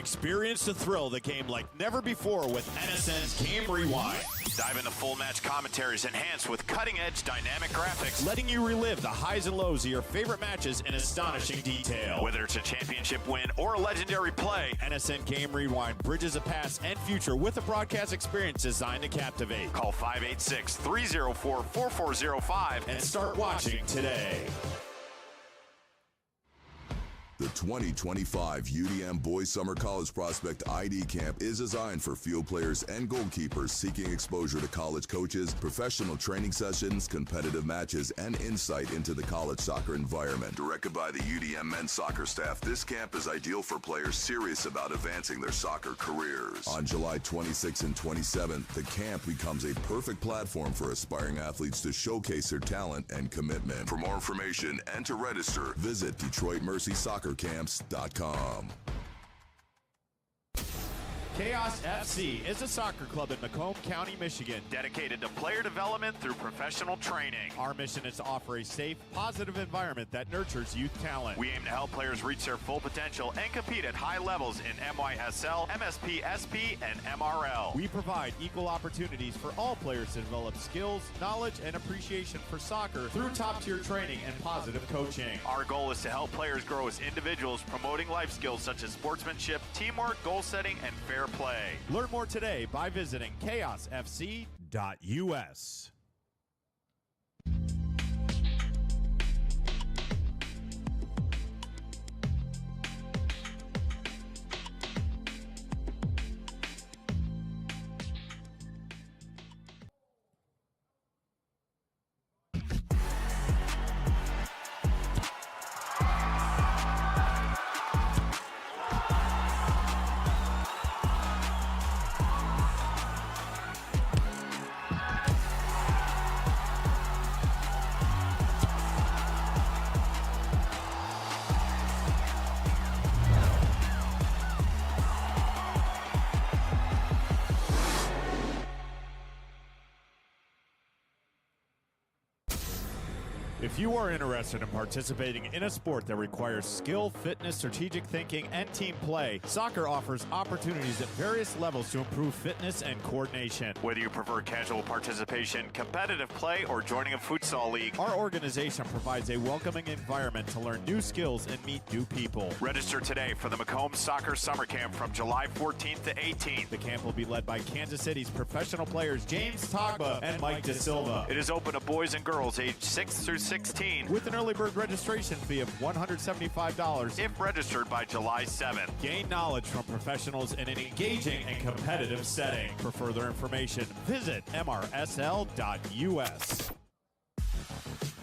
Experience the thrill of the game like never before with NSN's Game Rewind. Dive into full match commentaries enhanced with cutting-edge dynamic graphics, letting you relive the highs and lows of your favorite matches in astonishing detail. Whether it's a championship win or a legendary play, NSN Game Rewind bridges the past and future with a broadcast experience designed to captivate. Call 586-304-4405 and start watching today. The 2025 UDM Boys Summer College Prospect ID Camp is designed for field players and goalkeepers seeking exposure to college coaches, professional training sessions, competitive matches, and insight into the college soccer environment. Directed by the UDM men's soccer staff, this camp is ideal for players serious about advancing their soccer careers. On July 26th and 27th, the camp becomes a perfect platform for aspiring athletes to showcase their talent and commitment. For more information and to register, visit DetroitMercySoccerCamps.com. Chaos FC is a soccer club in Macomb County, Michigan, dedicated to player development through professional training. Our mission is to offer a safe, positive environment that nurtures youth talent. We aim to help players reach their full potential and compete at high levels in MYSL, MSP, SP, and MRL. We provide equal opportunities for all players to develop skills, knowledge, and appreciation for soccer through top-tier training and positive coaching. Our goal is to help players grow as individuals, promoting life skills such as sportsmanship, teamwork, goal setting, and fair play. Learn more today by visiting chaosfc.us. If you are interested in participating in a sport that requires skill, fitness, strategic thinking, and team play, soccer offers opportunities at various levels to improve fitness and coordination. Whether you prefer casual participation, competitive play, or joining a futsal league, our organization provides a welcoming environment to learn new skills and meet new people. Register today for the Macomb Soccer Summer Camp from July 14th to 18th. The camp will be led by Kansas City's professional players James Togba and Mike De Silva. It is open to boys and girls aged 6 through 16 with an early bird registration fee of $175 if registered by July 7th. Gain knowledge from professionals in an engaging and competitive setting. For further information, visit mrsl.us.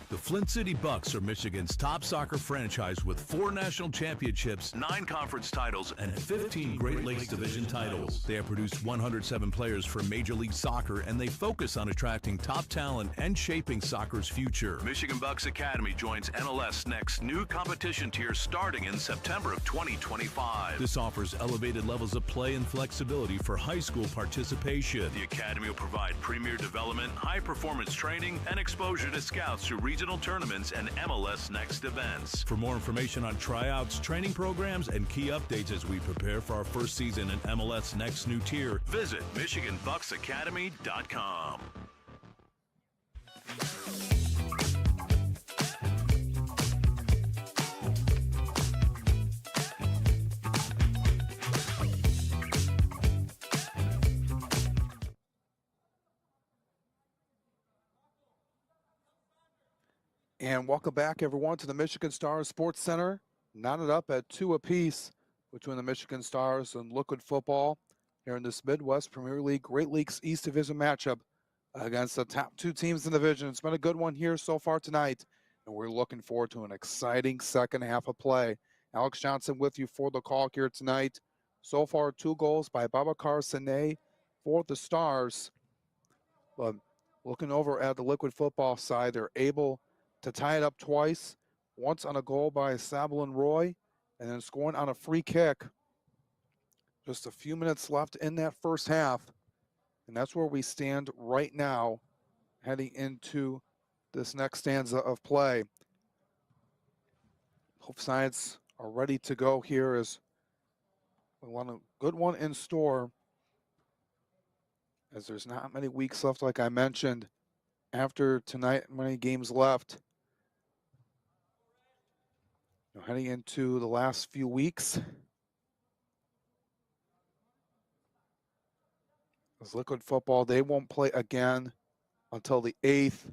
The Flint City Bucks are Michigan's top soccer franchise with 4 national championships, 9 conference titles, and 15 Great Lakes Division titles. They have produced 107 players for Major League Soccer, and they focus on attracting top talent and shaping soccer's future. Michigan Bucks Academy joins MLS Next new competition tier starting in September of 2025. This offers elevated levels of play and flexibility for high school participation. The Academy will provide premier development, high-performance training, and exposure to scouts through regional tournaments and MLS Next events. For more information on tryouts, training programs, and key updates as we prepare for our first season in MLS Next new tier, visit MichiganBucksAcademy.com. And welcome back, everyone, to the Michigan Stars Sports Center. Knotted up at 2 apiece between the Michigan Stars and Liquid Football here in this Midwest Premier League Great Lakes East Division matchup against the top 2 teams in the division. It's been a good one here so far tonight, and we're looking forward to an exciting second half of play. Alex Johnson with you for the call here tonight. So far, 2 goals by Babacar Sane for the Stars. But looking over at the Liquid Football side, they're able to tie it up twice, once on a goal by Sablin Roy, and then scoring on a free kick. Just a few minutes left in that first half, and that's where we stand right now, heading into this next stanza of play. Both sides are ready to go here as A good one in store, as there's not many weeks left, like I mentioned. After tonight, many games left. Now heading into the last few weeks. As Liquid Football, they won't play again until the 8th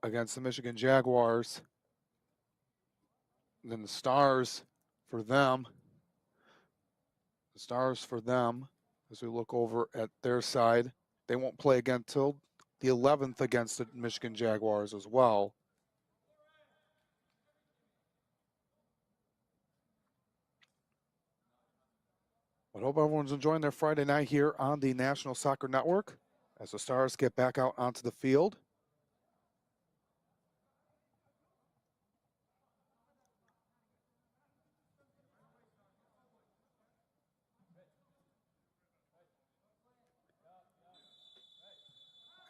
against the Michigan Jaguars. And then the Stars for them. As we look over at their side, they won't play again until the 11th against the Michigan Jaguars as well. I hope everyone's enjoying their Friday night here on the National Soccer Network as the Stars get back out onto the field.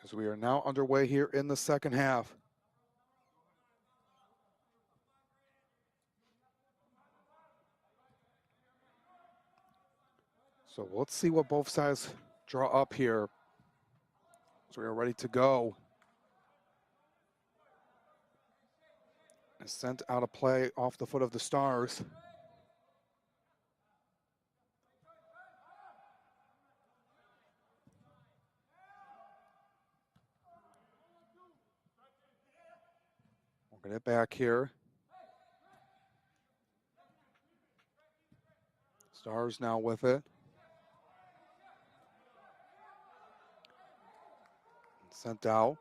As we are now underway here in the second half. So let's see what both sides draw up here. So we are ready to go. And sent out a play off the foot of the Stars. We'll get it back here. Stars now with it. Sent out.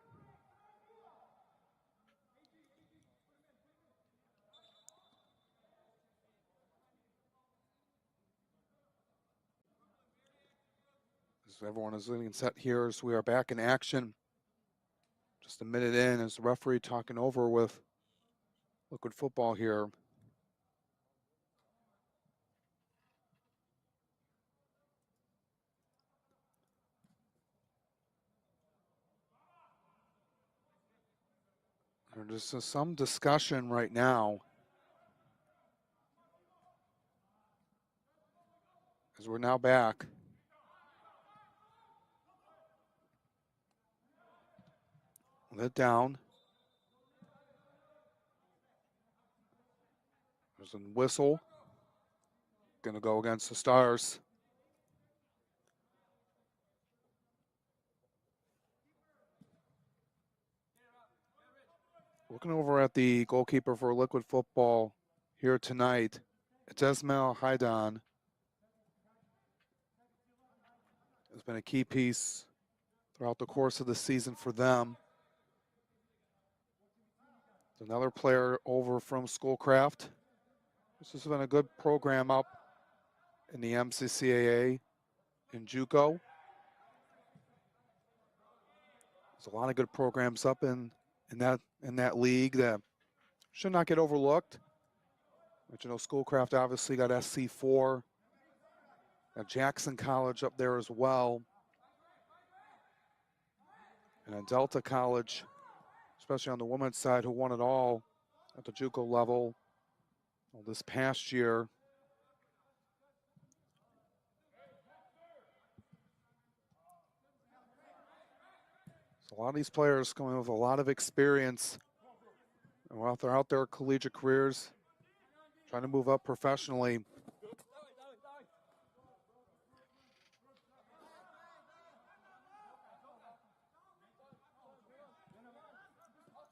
As everyone is getting set here as we are back in action. Just a minute in as the referee talking over with Liquid Football here. There's just some discussion right now as we're now back. Let down. There's a whistle. Going to go against the Stars. Looking over at the goalkeeper for Liquid Football here tonight, it's Esmail Haidan. Has been a key piece throughout the course of the season for them. Another player over from Schoolcraft. This has been a good program up in the MCCAA in JUCO. There's a lot of good programs up in that league that should not get overlooked. But you know, Schoolcraft obviously got SC4. Got Jackson College up there as well. And then Delta College, especially on the women's side, who won it all at the JUCO level this past year. So a lot of these players coming with a lot of experience. And while they're out there collegiate careers, trying to move up professionally.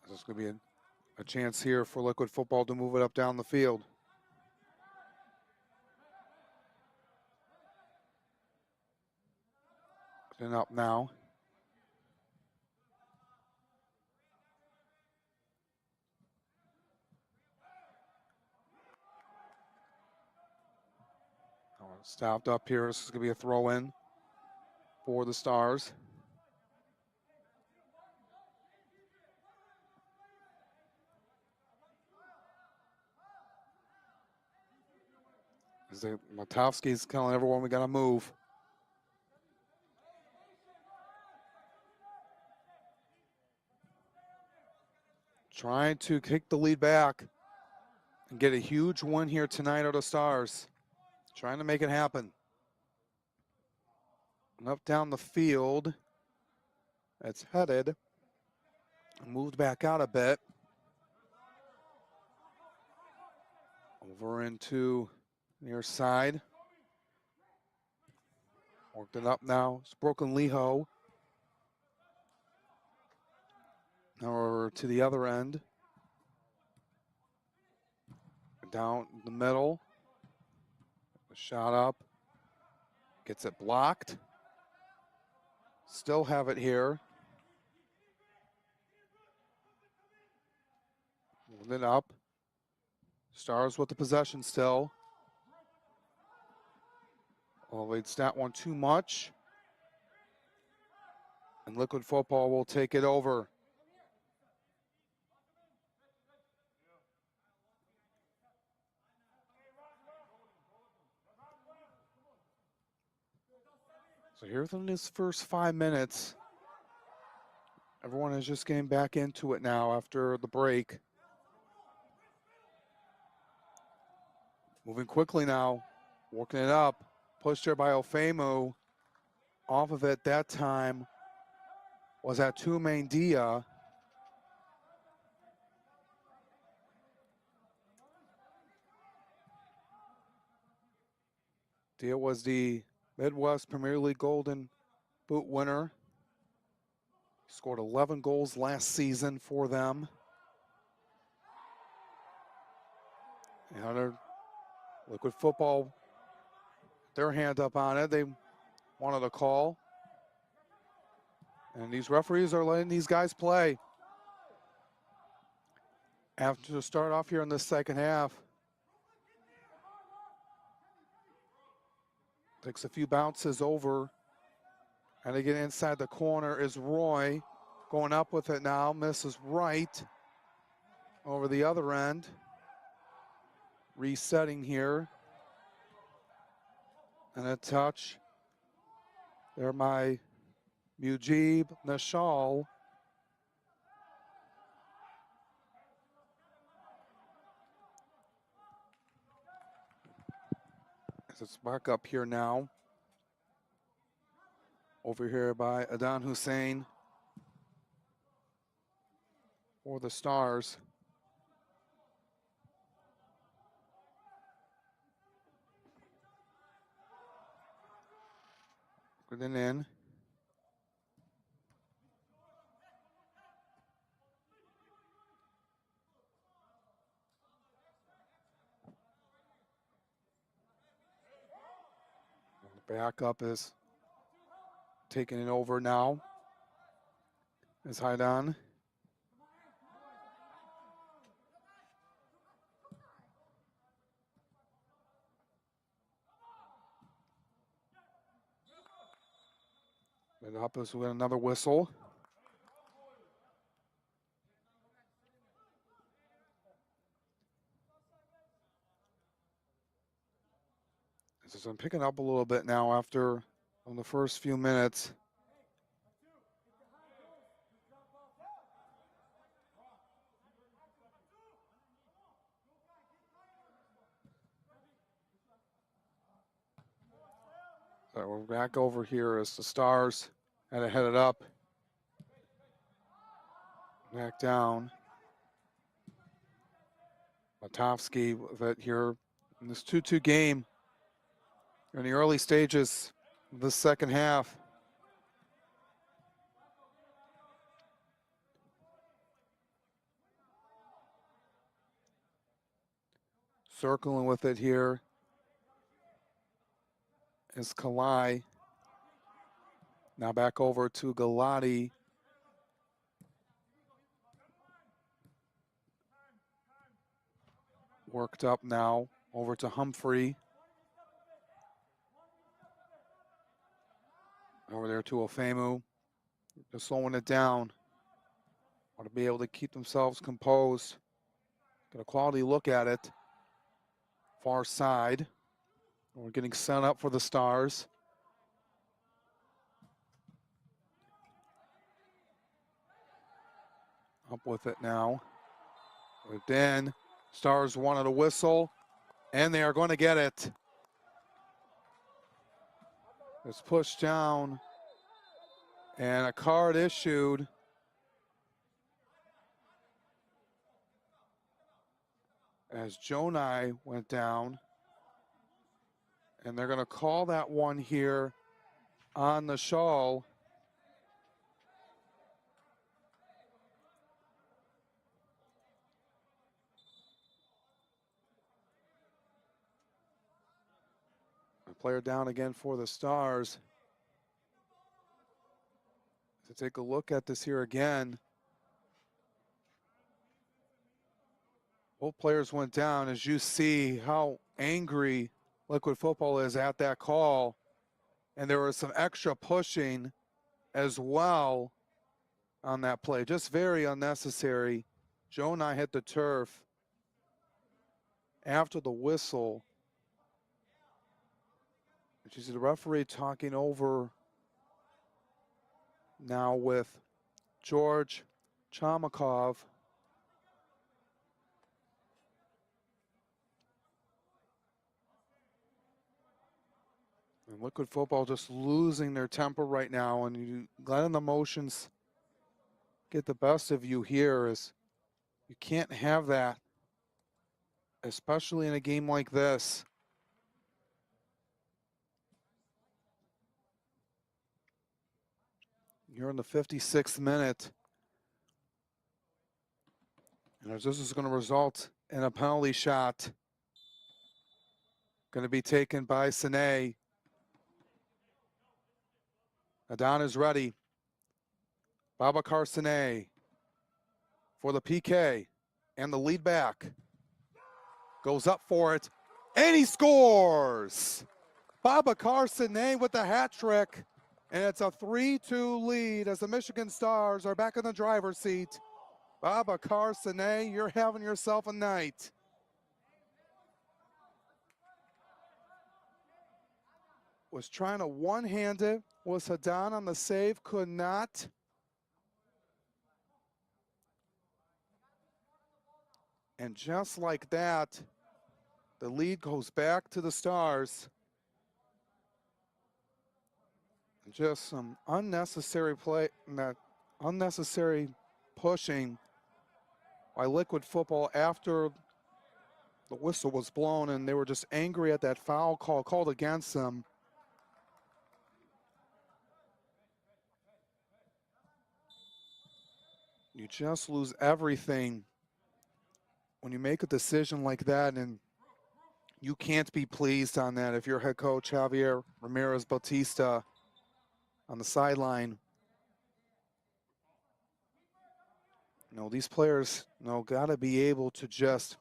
There's going to be a chance here for Liquid Football to move it up down the field. And up now. Stopped up here. This is going to be a throw in for the Stars. Matovsky's telling everyone we got to move. Trying to kick the lead back and get a huge win here tonight out of Stars. Trying to make it happen. And up down the field. It's headed. Moved back out a bit. Over into near side. Worked it up now. It's Brooklyn Leho. Now over to the other end. Down the middle. Shot up. Gets it blocked. Still have it here. Moving it up. Stars with the possession still. Oh, they'd stat one too much. And Liquid Football will take it over. So here's in this first 5 minutes. Everyone is just getting back into it now after the break. Moving quickly now, working it up. Pushed there by Ofemu. Off of it that time was at Tumain Dia. Dia was the Midwest Premier League Golden Boot winner. Scored 11 goals last season for them. And Liquid Football, their hand up on it. They wanted a call. And these referees are letting these guys play. After to start off here in the second half. Takes a few bounces over. And to get inside the corner is Roy. Going up with it now. Misses right. Over the other end. Resetting here. And a touch. There my Mujib Nashal. It's back up here now. Over here by Adan Hussein for the Stars. Put it in. Backup is taking it over now. Is Haidan. And up is with another whistle. This is picking up a little bit now after on the first few minutes. So we're back over here as the Stars had to head it up. Back down. Matovsky with it here in this 2-2 game in the early stages of the second half. Circling with it here is Kalai. Now back over to Galati. Worked up now over to Humphrey. Over there to Ofemu. Just slowing it down. Want to be able to keep themselves composed. Get a quality look at it. Far side. We're getting set up for the Stars. Up with it now. Moved in. Stars wanted a whistle, and they are going to get it. It's pushed down and a card issued. As Jonai went down. And they're going to call that one here on the shawl. A player down again for the Stars. To take a look at this here again. Both players went down. As you see how angry Liquid Football is at that call. And there was some extra pushing as well on that play. Just very unnecessary. Jonai hit the turf after the whistle. You see the referee talking over now with George Chomakov. And Liquid Football just losing their temper right now, and you letting the emotions get the best of you here. Is you can't have that, especially in a game like this. You're in the 56th minute. And as this is going to result in a penalty shot, going to be taken by Sine. Adan is ready. Babacar Sine for the PK and the lead back. Goes up for it, and he scores! Babacar Sine with the hat trick, and it's a 3-2 lead as the Michigan Stars are back in the driver's seat. Babacar Sine, you're having yourself a night. Was trying to one-hand it, was Hadan on the save, could not. And just like that, the lead goes back to the Stars. Just some unnecessary play, that unnecessary pushing by Liquid Football after the whistle was blown, and they were just angry at that foul call called against them. You just lose everything when you make a decision like that, and you can't be pleased on that if you're head coach Javier Ramirez Bautista on the sideline. You know, these players, you know, got to be able to just,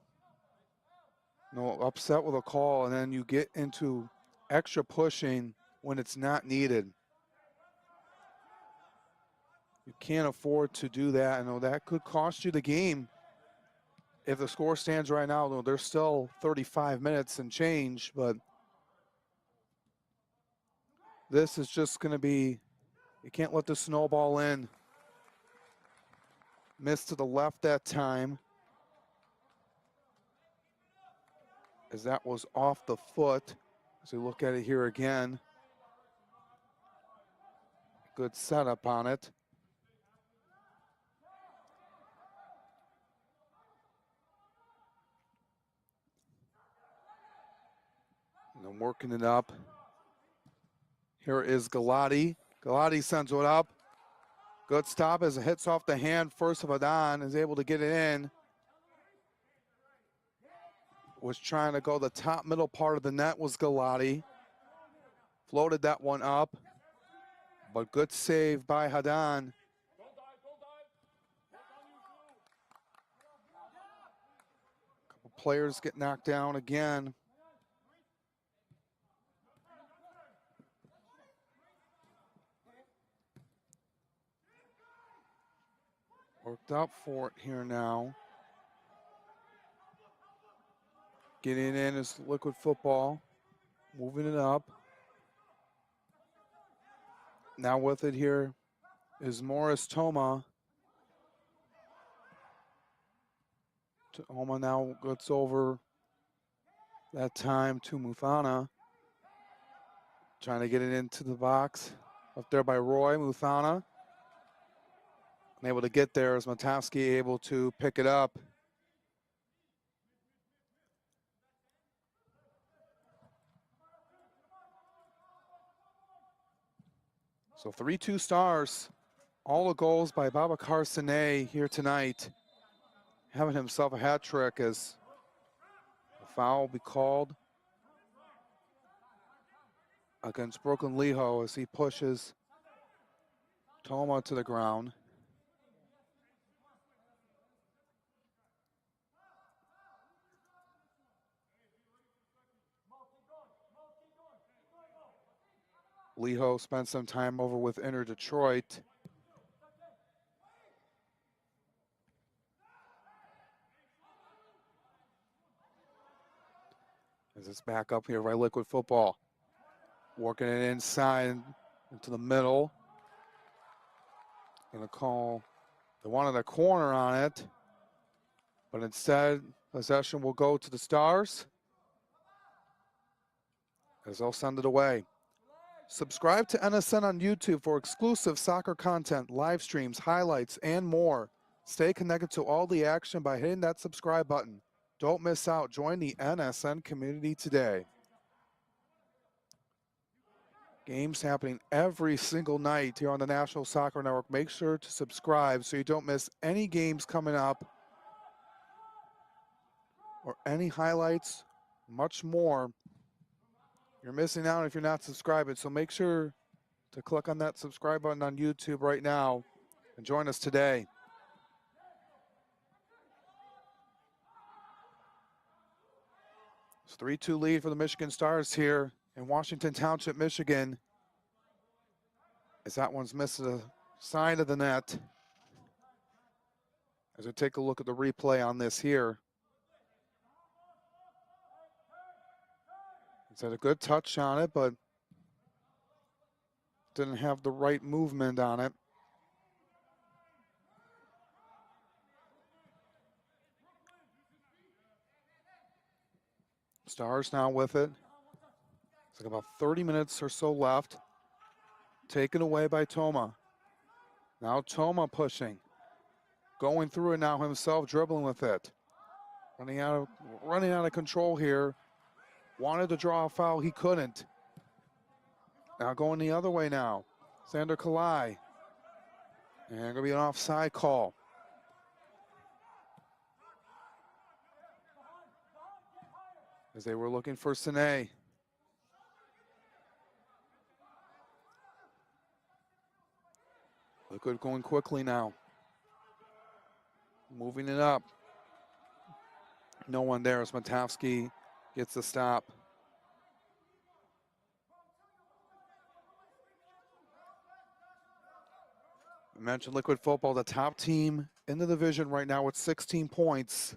you know, upset with a call, and then you get into extra pushing when it's not needed. You can't afford to do that. I know that could cost you the game. If the score stands right now, though, there's still 35 minutes and change, but this is just going to be, you can't let the snowball in. Missed to the left that time, as that was off the foot. As we look at it here again. Good setup on it. And then working it up. Here is Galati. Galati sends it up. Good stop as it hits off the hand first of Adan, is able to get it in. Was trying to go the top middle part of the net was Galati. Floated that one up, but good save by Hadan. Couple players get knocked down again. Worked up for it here now. Getting in is Liquid Football. Moving it up. Now with it here is Morris Toma. Toma now gets over that time to Mufana. Trying to get it into the box. Up there by Roy Muthana. Unable to get there as Matowski able to pick it up. So 3-2 Stars. All the goals by Babacar Sane here tonight. Having himself a hat trick as a foul will be called against Brooklyn Leho as he pushes Toma to the ground. Leho spent some time over with Inter Detroit. As it's back up here by Liquid Football. Working it inside into the middle. Gonna call, they wanted a corner on it, but instead possession will go to the Stars as they'll send it away. Subscribe to NSN on YouTube for exclusive soccer content, live streams, highlights, and more. Stay connected to all the action by hitting that subscribe button. Don't miss out. Join the NSN community today. Games happening every single night here on the National Soccer Network. Make sure to subscribe so you don't miss any games coming up or any highlights, much more. You're missing out if you're not subscribing, so make sure to click on that subscribe button on YouTube right now and join us today. It's 3-2 lead for the Michigan Stars here in Washington Township, Michigan. As that one's missed the side of the net. As we take a look at the replay on this here. It's had a good touch on it, but didn't have the right movement on it. Stars now with it. It's like about 30 minutes or so left. Taken away by Toma. Now Toma pushing. Going through it now himself, dribbling with it. Running out of control here. Wanted to draw a foul, he couldn't. Now going the other way now. Sander Kalai. And going to be an offside call. As they were looking for Sane. Liquid going quickly now. Moving it up. No one there as Matowski gets the stop. I mentioned Liquid Football, the top team in the division right now with 16 points.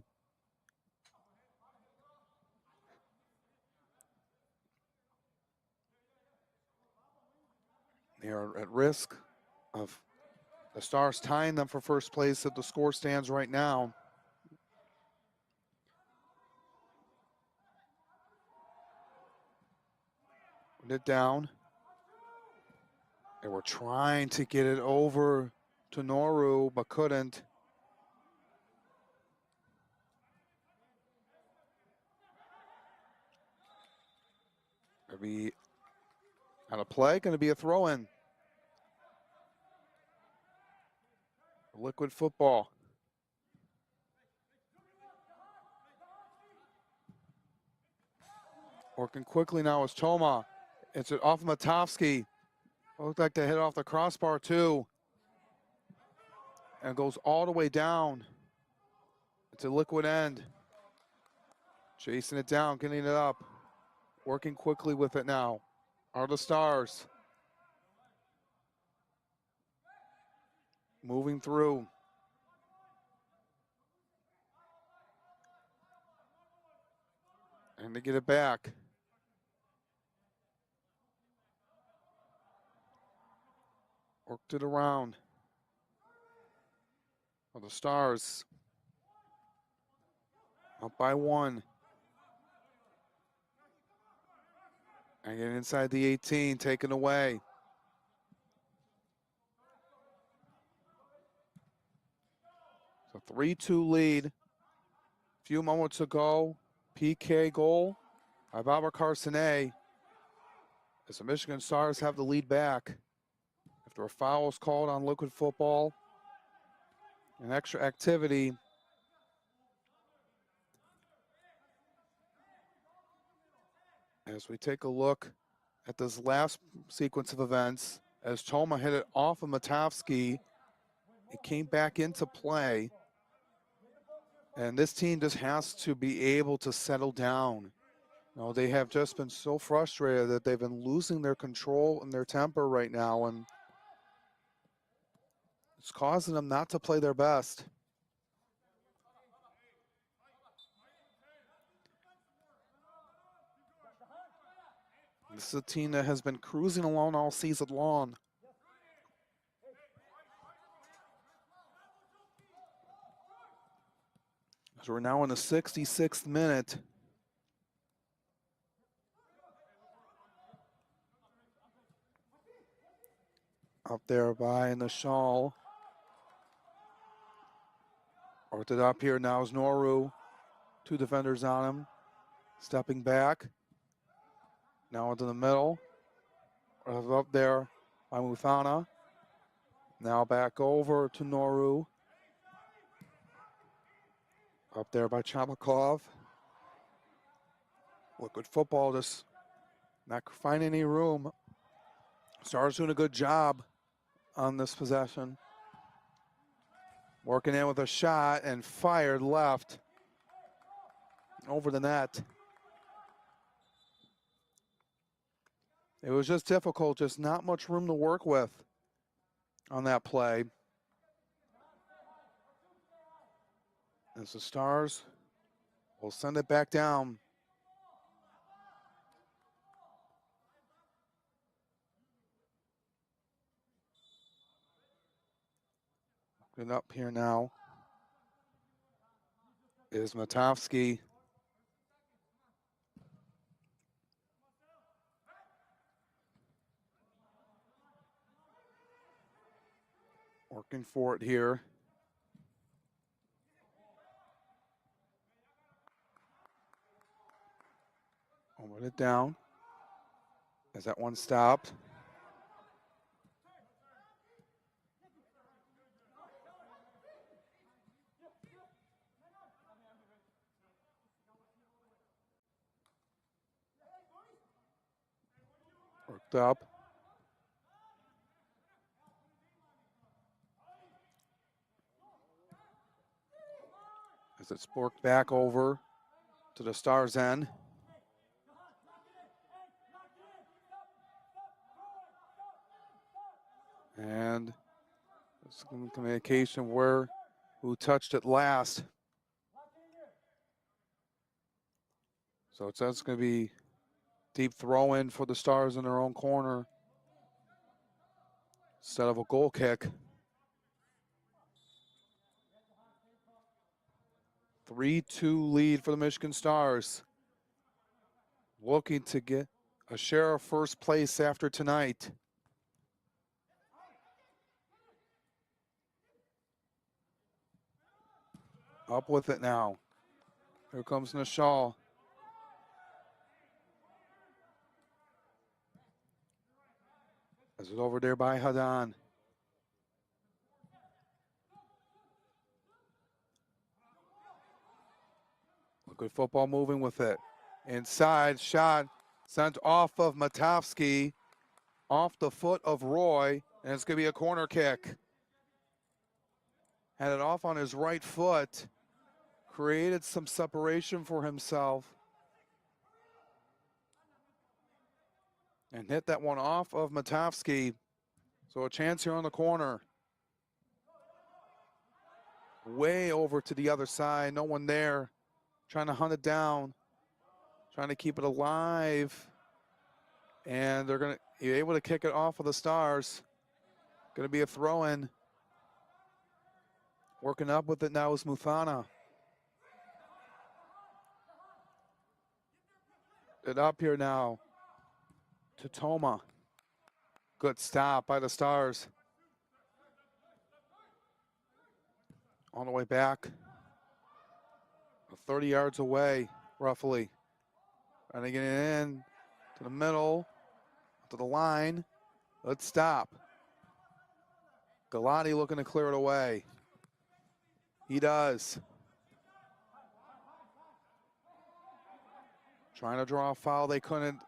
They are at risk of the Stars tying them for first place as the score stands right now. Put it down. They were trying to get it over to Noru, but couldn't. Gonna be out of play, gonna be a throw-in. Liquid Football. Working quickly now is Toma. It's off Matowski. Looked like they hit off the crossbar too. And goes all the way down. It's a Liquid end. Chasing it down, getting it up. Working quickly with it now are the Stars. Moving through. And they get it back. Worked it around. Well, the Stars up by one. And getting inside the 18, taken away. So 3-2 lead. Few moments ago, PK goal by Barbara Carsonet. As the Michigan Stars have the lead back after a foul is called on Liquid Football. An extra activity. As we take a look at this last sequence of events, as Toma hit it off of Matovsky, it came back into play. And this team just has to be able to settle down. You know, they have just been so frustrated that they've been losing their control and their temper right now, and it's causing them not to play their best. This is a team that has been cruising along all season long. So we're now in the 66th minute. Up there by in the shawl. Worked it up here now is Noru. Two defenders on him. Stepping back. Now into the middle. Up there by Muthana. Now back over to Noru. Up there by Chabakov. Liquid Football just not finding any room. Stars doing a good job on this possession. Working in with a shot and fired left over the net. It was just difficult, just not much room to work with on that play. As the Stars will send it back down. Looking up here now is Matovsky. Working for it here. Hold it down. As that one stopped. Worked up. As it's worked back over to the Stars' end. And some communication where who touched it last. So it's that's going to be deep throw in for the Stars in their own corner instead of a goal kick. 3-2 lead for the Michigan Stars. Looking to get a share of first place after tonight. Up with it now. Here comes Nishal. As it's over there by Hadan. Good football moving with it. Inside shot sent off of Matovsky, off the foot of Roy, and it's going to be a corner kick. Had it off on his right foot, created some separation for himself, and hit that one off of Matovsky. So a chance here on the corner. Way over to the other side, no one there. Trying to hunt it down, trying to keep it alive. And they're going to be able to kick it off of the Stars. Going to be a throw-in. Working up with it now is Muthana. It up here now. to Toma. Good stop by the Stars. On the way back. 30 yards away, roughly. Trying to get it in to the middle, to the line. Let's stop. Galati looking to clear it away. He does. Trying to draw a foul, they couldn't.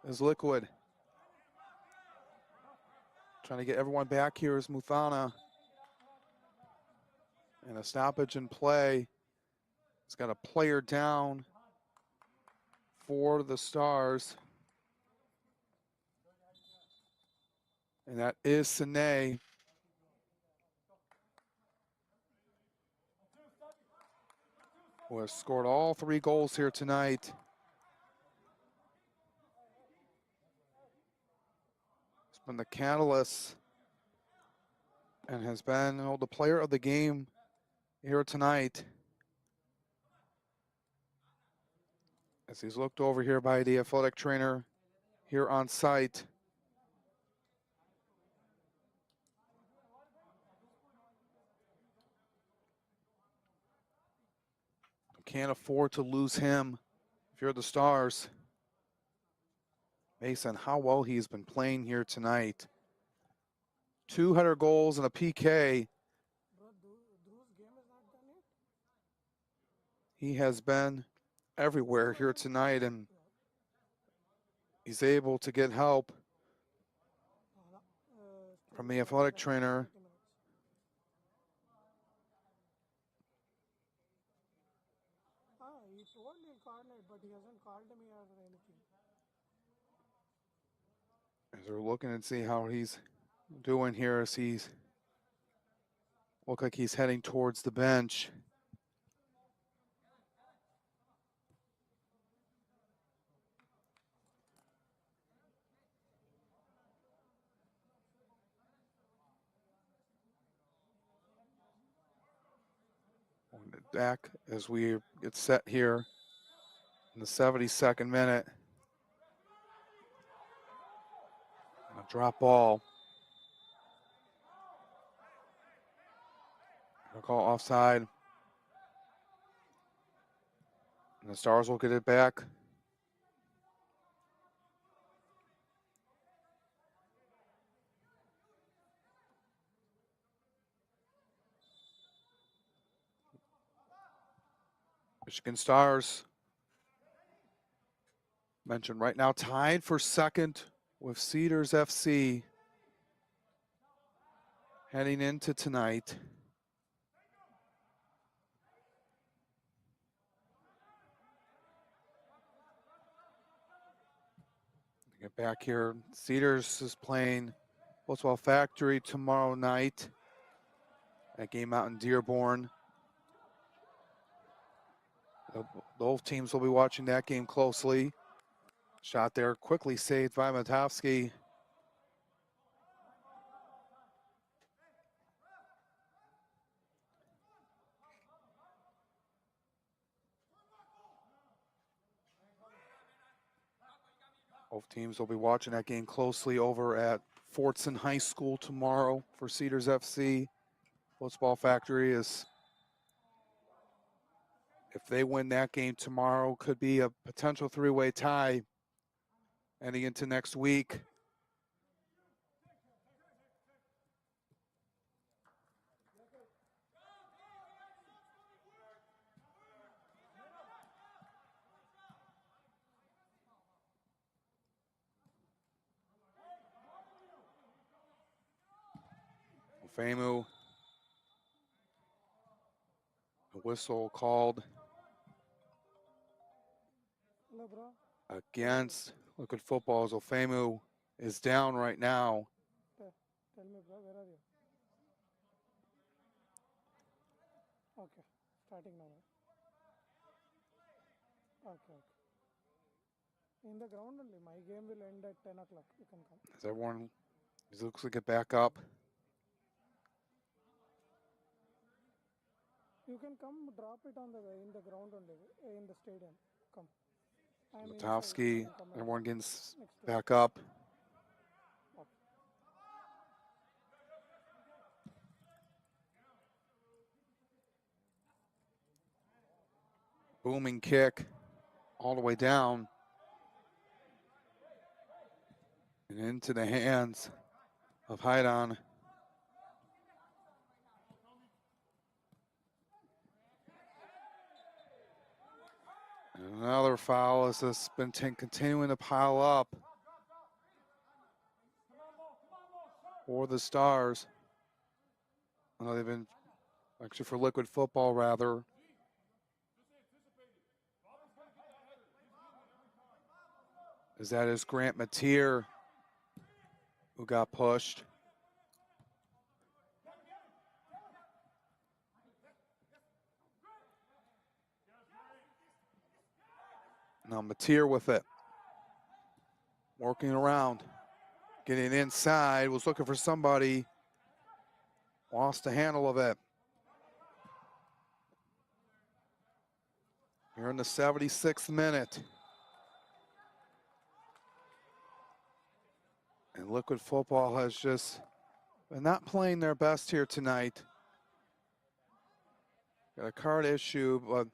Is Liquid. Trying to get everyone back here is Muthana. And a stoppage in play. He's got a player down for the Stars. And that is Sine. Who has scored all 3 goals here tonight. He's been the catalyst and has been the player of the game here tonight. As he's looked over here by the athletic trainer here on site. Can't afford to lose him if you're the Stars. Mason, how well he's been playing here tonight. 2 header goals and a PK. He has been everywhere here tonight, and he's able to get help from the athletic trainer. He told me incarnate, but he hasn't called me or anything. As we're looking and see how he's doing here, as he's look like he's heading towards the bench. Back as we get set here in the 72nd minute. A drop ball. I'll call offside. And the Stars will get it back. Michigan Stars, mentioned right now, tied for second with Cedars FC heading into tonight. Get back here. Cedars is playing Boltzwell Factory tomorrow night. That game out in Dearborn. Both teams will be watching that game closely. Shot there quickly saved by Matovsky. Both teams will be watching that game closely over at Fortson High School tomorrow for Cedars FC. Boltzwell Factory is, if they win that game tomorrow, could be a potential 3-way tie heading into next week. Famu, a whistle called Hello, bro. against Liquid Football. Ofemu is down right now. Tell me, bro, where are you? Okay, starting now. Okay. In the ground only. My game will end at 10 o'clock. You can come. As everyone looks like it back up. You can come drop it on the way in the ground only, in the stadium. Come. I'm inside. Matovsky, I'm coming. everyone getting Next to back up. Booming kick all the way down and into the hands of Haidon. And another foul as this has been continuing to pile up for the Stars. Well, they've been, actually for Liquid Football rather. As that is Grant Mateer who got pushed. Now Mateer with it. Working around. Getting inside. Was looking for somebody. Lost the handle of it. Here in the 76th minute. And Liquid Football has just been not playing their best here tonight. Got a card issue, but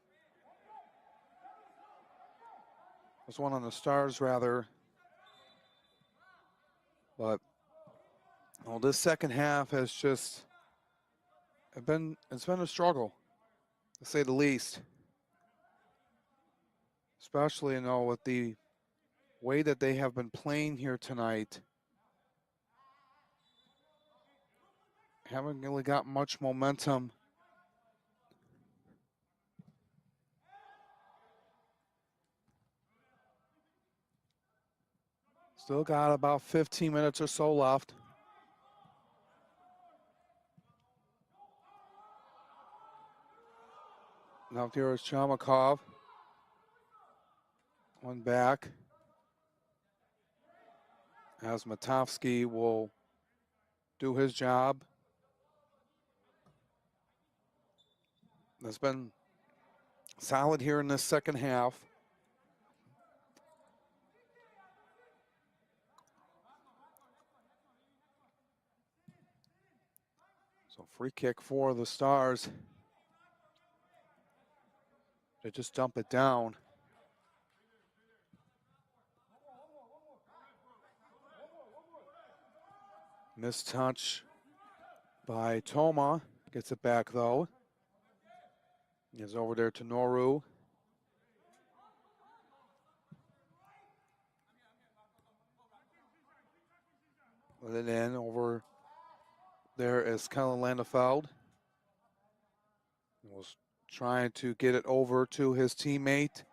there's one on the Stars rather. But well, this second half has just it's been a struggle, to say the least. Especially, you know, with the way that they have been playing here tonight. Haven't really got much momentum. Still got about 15 minutes or so left. Now here is Chamakov. One back. As Matovsky will do his job. That's been solid here in this second half. So free kick for the Stars. They just dump it down. Missed touch by Toma. Gets it back though. Is over there to Noru. Let it in. Over there is Kellen Landefeld. Was trying to get it over to his teammate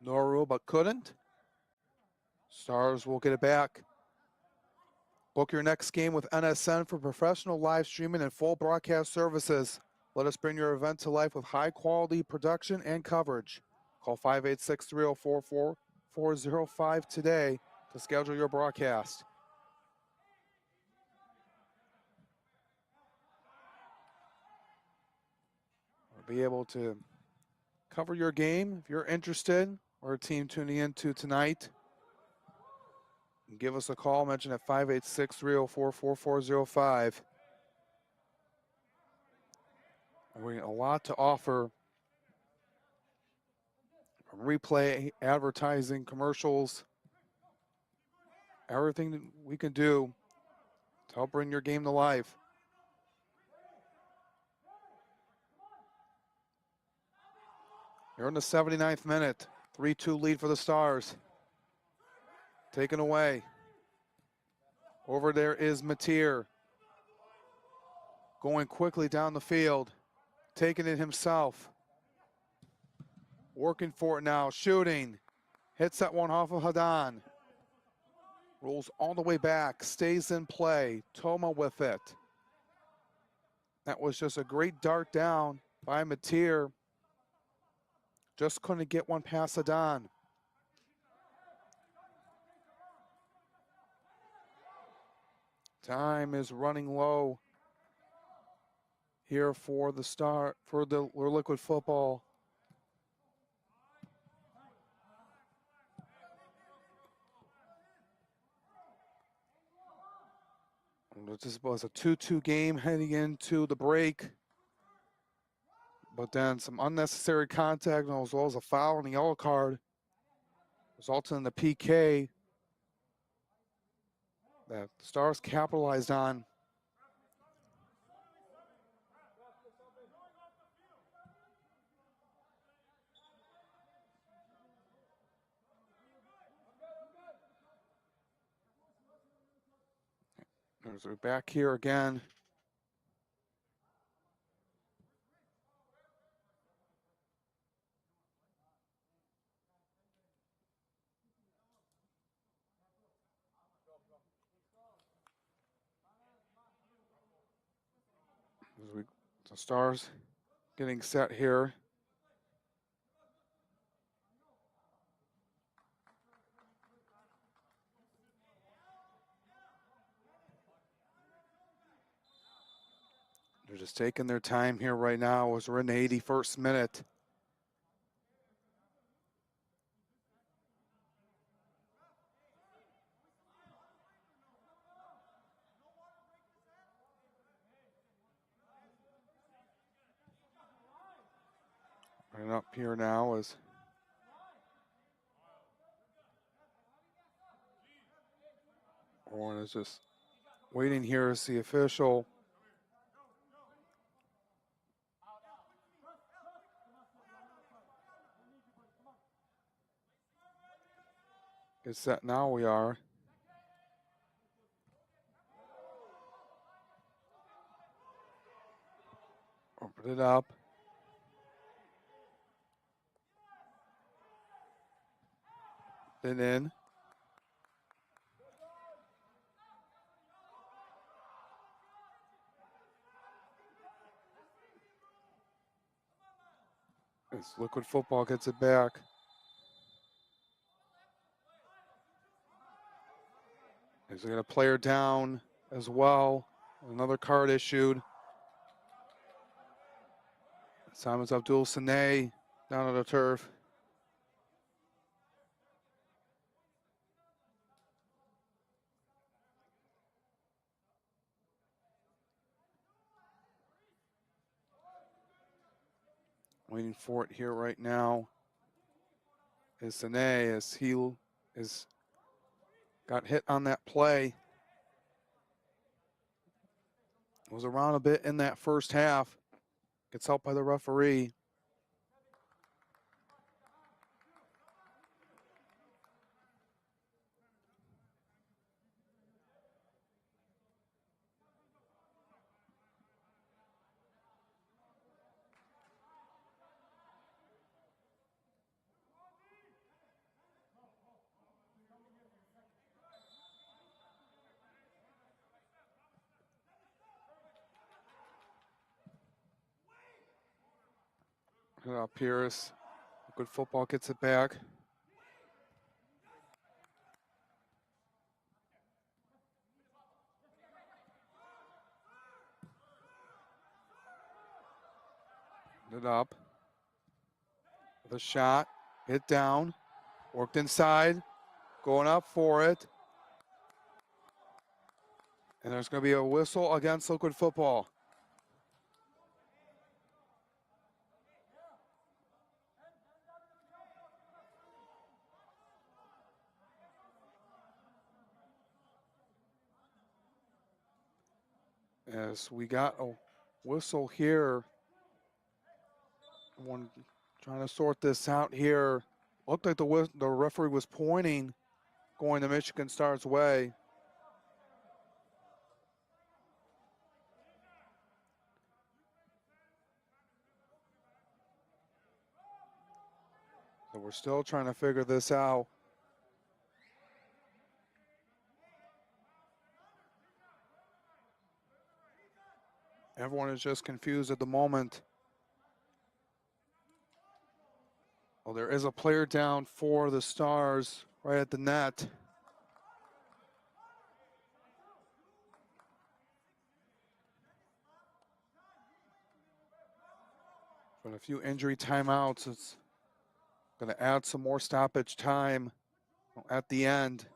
Noru, but couldn't. Stars will get it back. Book your next game with NSN for professional live streaming and full broadcast services. Let us bring your event to life with high quality production and coverage. Call 586-304-4405 today to schedule your broadcast. We'll be able to cover your game if you're interested or a team tuning into tonight. Give us a call, mention at 586-304-4405. We have a lot to offer. From replay, advertising, commercials, everything that we can do to help bring your game to life. You're in the 79th minute. 3-2 lead for the Stars. Taken away. Over there is Mateer. Going quickly down the field. Taking it himself. Working for it now. Shooting. Hits that one off of Hadan. Rolls all the way back. Stays in play. Toma with it. That was just a great dart down by Mateer. Just couldn't get one past Hadan. Time is running low here for the Liquid Football. This was a 2-2 game heading into the break. But then some unnecessary contact as well as a foul and a yellow card resulted in the PK that the Stars capitalized on. We're back here again. The Stars getting set here. They're just taking their time here right now as we're in the 81st minute. Right up here now is Warren is just waiting here to see official. Get set now, we are. Open it up. Then in. As Liquid Football gets it back. He's got a player down as well. Another card issued. Simons Abdul Sane down on the turf. Waiting for it here right now is Sane as he is got hit on that play. Was around a bit in that first half. Gets helped by the referee. Pierce. Good Football gets it back. It up. The shot. Hit down. Worked inside. Going up for it. And there's going to be a whistle against Liquid Football. As we got a whistle here. One trying to sort this out here. Looked like the referee was pointing, going the Michigan Stars' way. So we're still trying to figure this out. Everyone is just confused at the moment. Well, there is a player down for the Stars right at the net. But a few injury timeouts. It's going to add some more stoppage time at the end.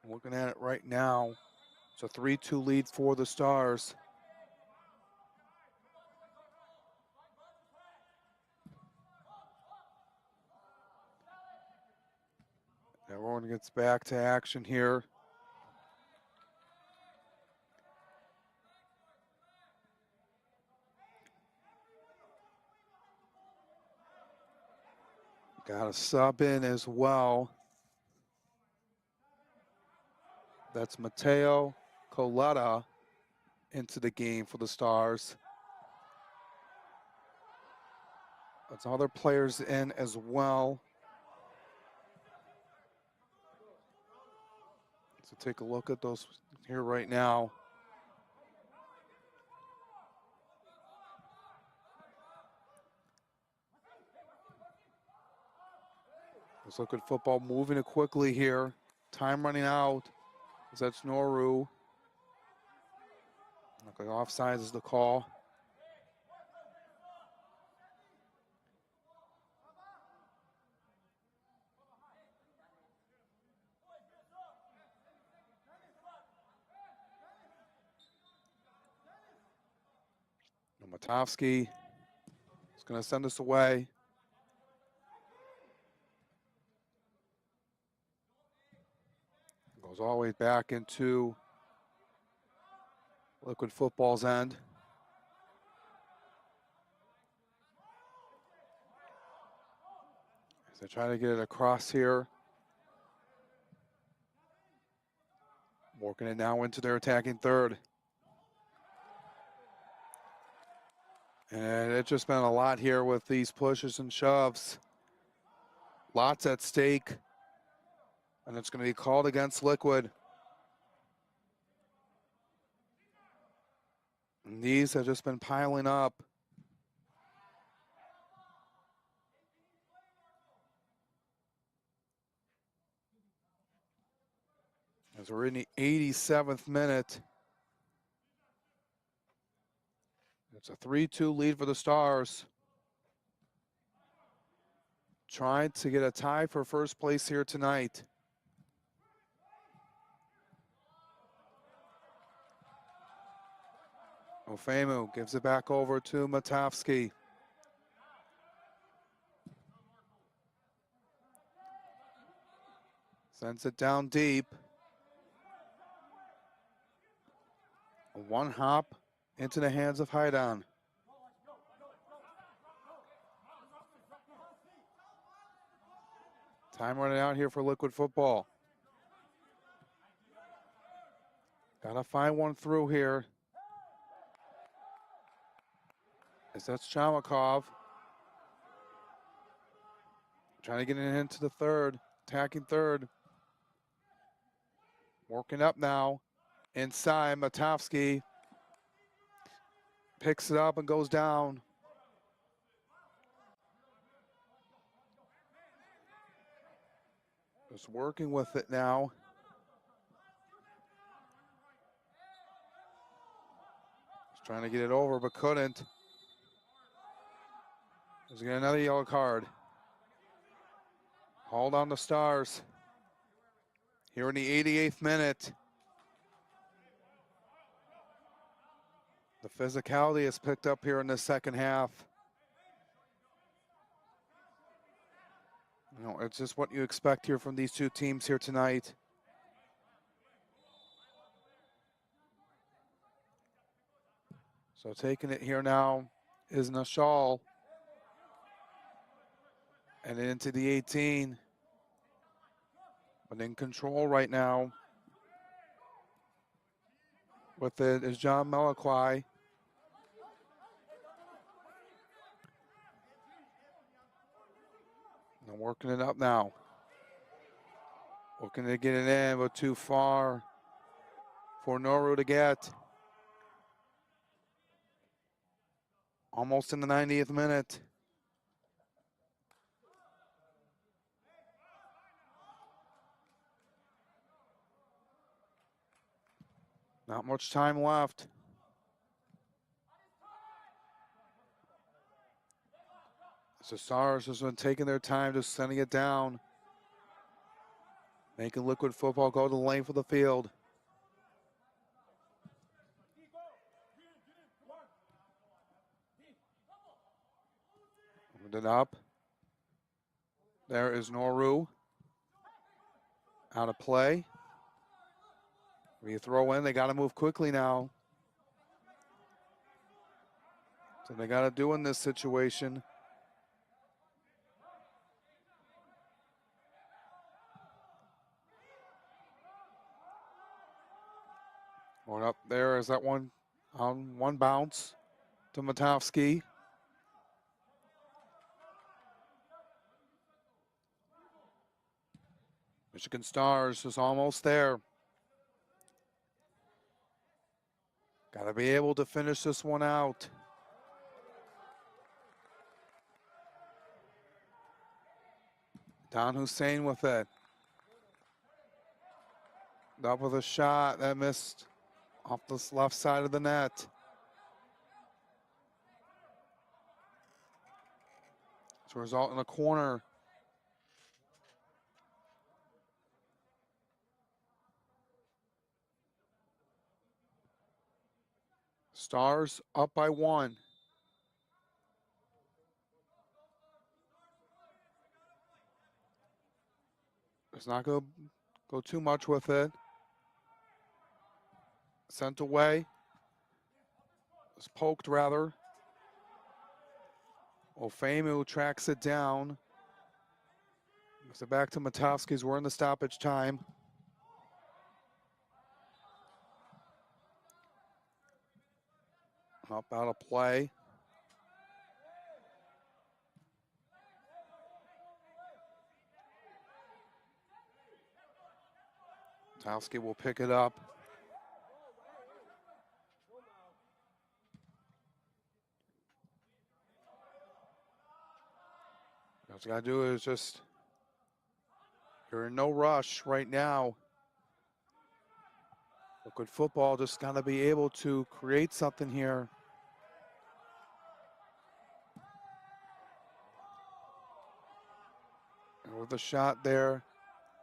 Looking at it right now, it's a 3-2 lead for the Stars. Everyone gets back to action here. Got a sub in as well. That's Mateo Coletta into the game for the Stars. That's other players in as well. So take a look at those here right now. Let's look at football moving it quickly here. Time running out. That's Noru. Look like offsides is the call. Matovsky is going to send us away. Goes all the way back into Liquid Football's end. As they try to get it across here. Working it now into their attacking third. And it's just been a lot here with these pushes and shoves. Lots at stake. And it's going to be called against Liquid. And these have just been piling up. As we're in the 87th minute. It's a 3-2 lead for the Stars. Trying to get a tie for first place here tonight. Ofemu gives it back over to Matovsky. Sends it down deep. One hop into the hands of Haidon. Time running out here for Liquid Football. Gotta find one through here. As that's Chamakov. Trying to get it into the third, attacking third. Working up now. Inside, Matovsky picks it up and goes down. Just working with it now. Just trying to get it over, but couldn't. There's again another yellow card. Hold on the Stars. Here in the 88th minute. The physicality is picked up here in the second half. You know, it's just what you expect here from these two teams here tonight. So taking it here now is Nashal. And into the 18. But in control right now with it is John Meliquai. And working it up now. Looking to get it in, but too far for Noru to get. Almost in the 90th minute. Not much time left. So Stars has been taking their time, just sending it down. making Liquid Football go to the length of the field. Moved it up. There is Noru. Out of play. We throw in, they got to move quickly now. So they got to do in this situation. Going up there is that one on one bounce to Matovsky. Michigan Stars is almost there. Got to be able to finish this one out. Don Hussein with it. Up with a shot that missed off this left side of the net. To result in a corner. Stars up by 1. It's not going to go too much with it. Sent away. It's poked rather. Ofemu tracks it down. Gives it back to Matovsky's. We're in the stoppage time. Up out of play. Matovsky will pick it up. What you got to do is just, you're in no rush right now. Liquid Football just got to be able to create something here. And with a shot there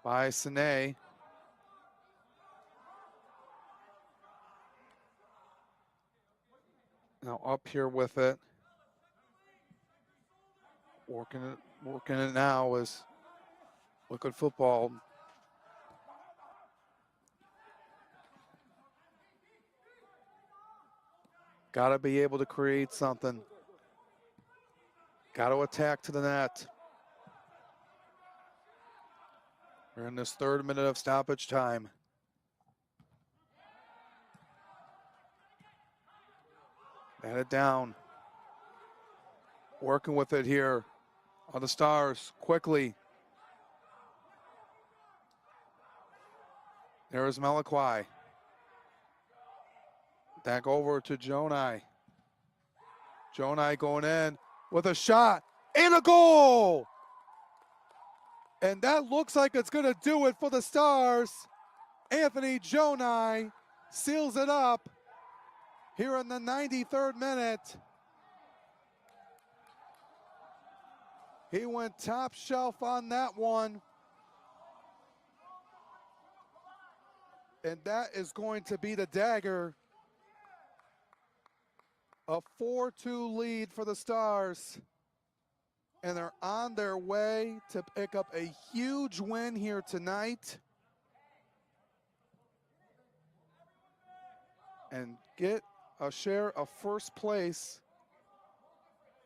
by Sine. Now up here with it. Working it now is Liquid Football. Got to be able to create something. Got to attack to the net. We're in this 3rd minute of stoppage time. Bat it down. Working with it here on the Stars quickly. There is Malachi. Back over to Jonai. Jonai going in with a shot and a goal. And that looks like it's going to do it for the Stars. Anthony Jonai seals it up here in the 93rd minute. He went top shelf on that one. And that is going to be the dagger. A 4-2 lead for the Stars. And they're on their way to pick up a huge win here tonight. And get a share of first place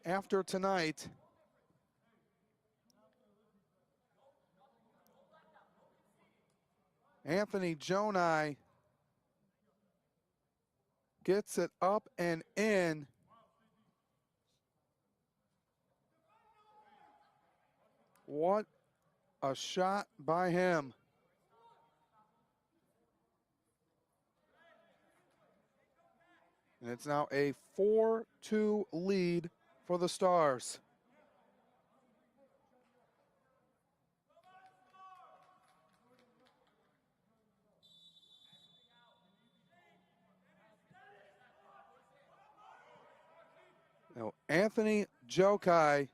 after tonight. Anthony Jonai gets it up and in. What a shot by him. And it's now a 4-2 lead for the Stars. Now, Anthony Jokai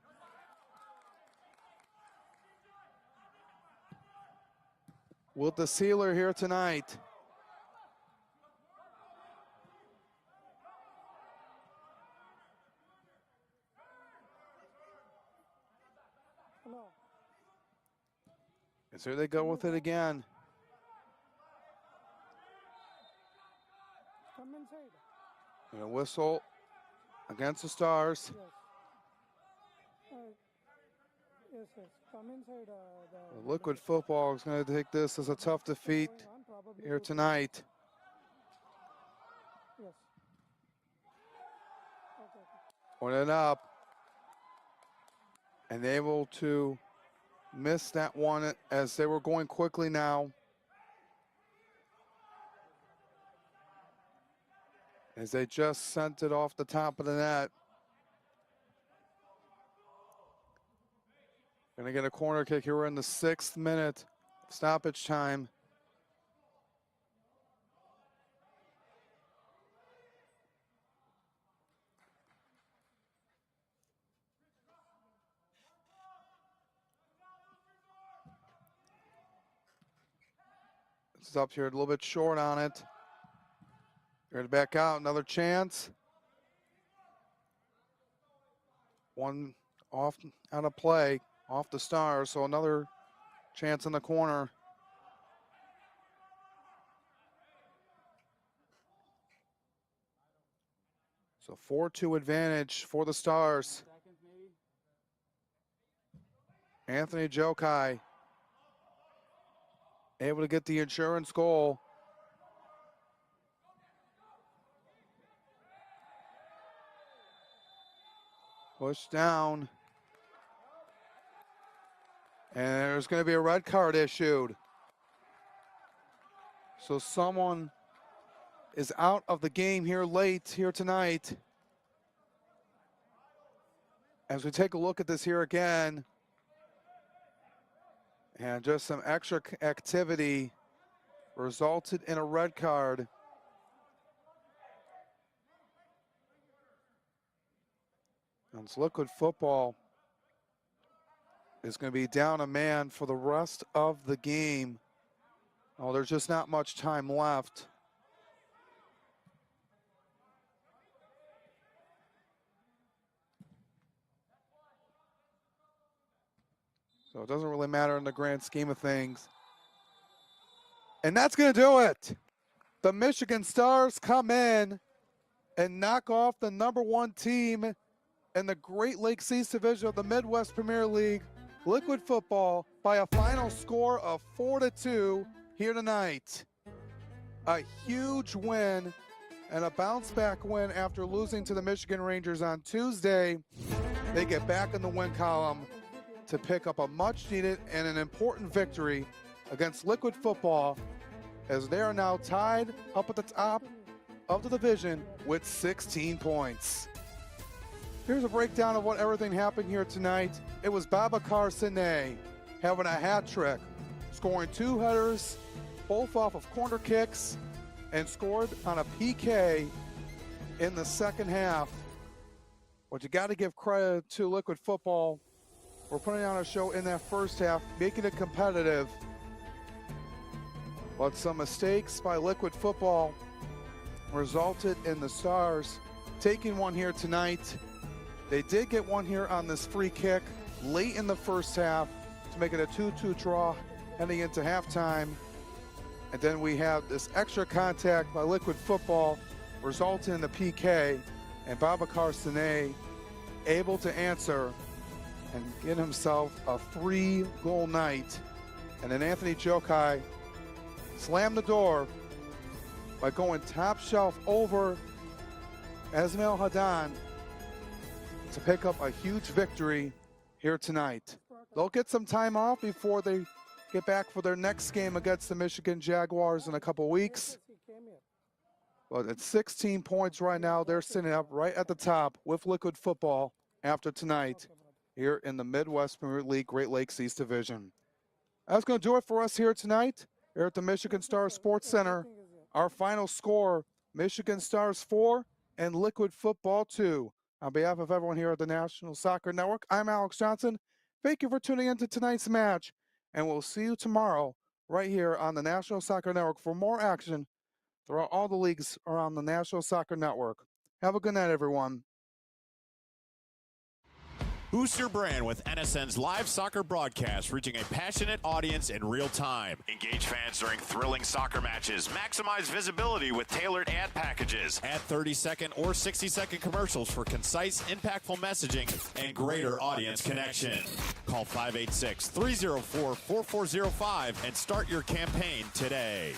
with the sealer here tonight. Hello. And so here they go with it again. Come inside. And a whistle against the Stars. Yes. Yes. Come inside. Liquid Football is going to take this as a tough defeat Going on, probably here due to- tonight. Yes. Okay. Put it up. And able to miss that one as they were going quickly now. As they just sent it off the top of the net. Gonna get a corner kick here. We're in the 6th minute stoppage time. This is up here a little bit short on it. Here to back out, another chance. One off out of play, off the Stars, so another chance in the corner. So 4-2 advantage for the Stars. Anthony Jokai able to get the insurance goal. Pushed down. And there's going to be a red card issued. So someone is out of the game here late here tonight. As we take a look at this here again. And just some extra activity resulted in a red card. And it's Liquid Football is going to be down a man for the rest of the game. Oh, there's just not much time left. So it doesn't really matter in the grand scheme of things. And that's going to do it. The Michigan Stars come in and knock off the #1 team in the Great Lakes East Division of the Midwest Premier League, Liquid Football, by a final score of 4-2 here tonight. A huge win and a bounce back win after losing to the Michigan Rangers on Tuesday. They get back in the win column to pick up a much needed and an important victory against Liquid Football, as they are now tied up at the top of the division with 16 points. Here's a breakdown of what everything happened here tonight. It was Babacar Sine having a hat trick, scoring 2 headers, both off of corner kicks, and scored on a PK in the second half. But you got to give credit to Liquid Football. We're putting on a show in that first half, making it competitive. But some mistakes by Liquid Football resulted in the Stars taking one here tonight. They did get one here on this free kick late in the first half to make it a 2-2 draw heading into halftime. And then we have this extra contact by Liquid Football resulting in the PK, and Babacar Sine able to answer and get himself a 3-goal night. And then Anthony Jokai slammed the door by going top shelf over Esmail Hadan to pick up a huge victory here tonight. They'll get some time off before they get back for their next game against the Michigan Jaguars in a couple weeks. But at 16 points right now, they're sitting up right at the top with Liquid Football after tonight here in the Midwest Premier League Great Lakes East Division. That's going to do it for us here tonight here at the Michigan Stars Sports Center. Our final score, Michigan Stars 4 and Liquid Football 2. On behalf of everyone here at the National Soccer Network, I'm Alex Johnson. Thank you for tuning in to tonight's match, and we'll see you tomorrow right here on the National Soccer Network for more action throughout all the leagues around the National Soccer Network. Have a good night, everyone. Boost your brand with NSN's live soccer broadcast, reaching a passionate audience in real time. Engage fans during thrilling soccer matches. Maximize visibility with tailored ad packages. Add 30-second or 60-second commercials for concise, impactful messaging and greater audience connection. Call 586-304-4405 and start your campaign today.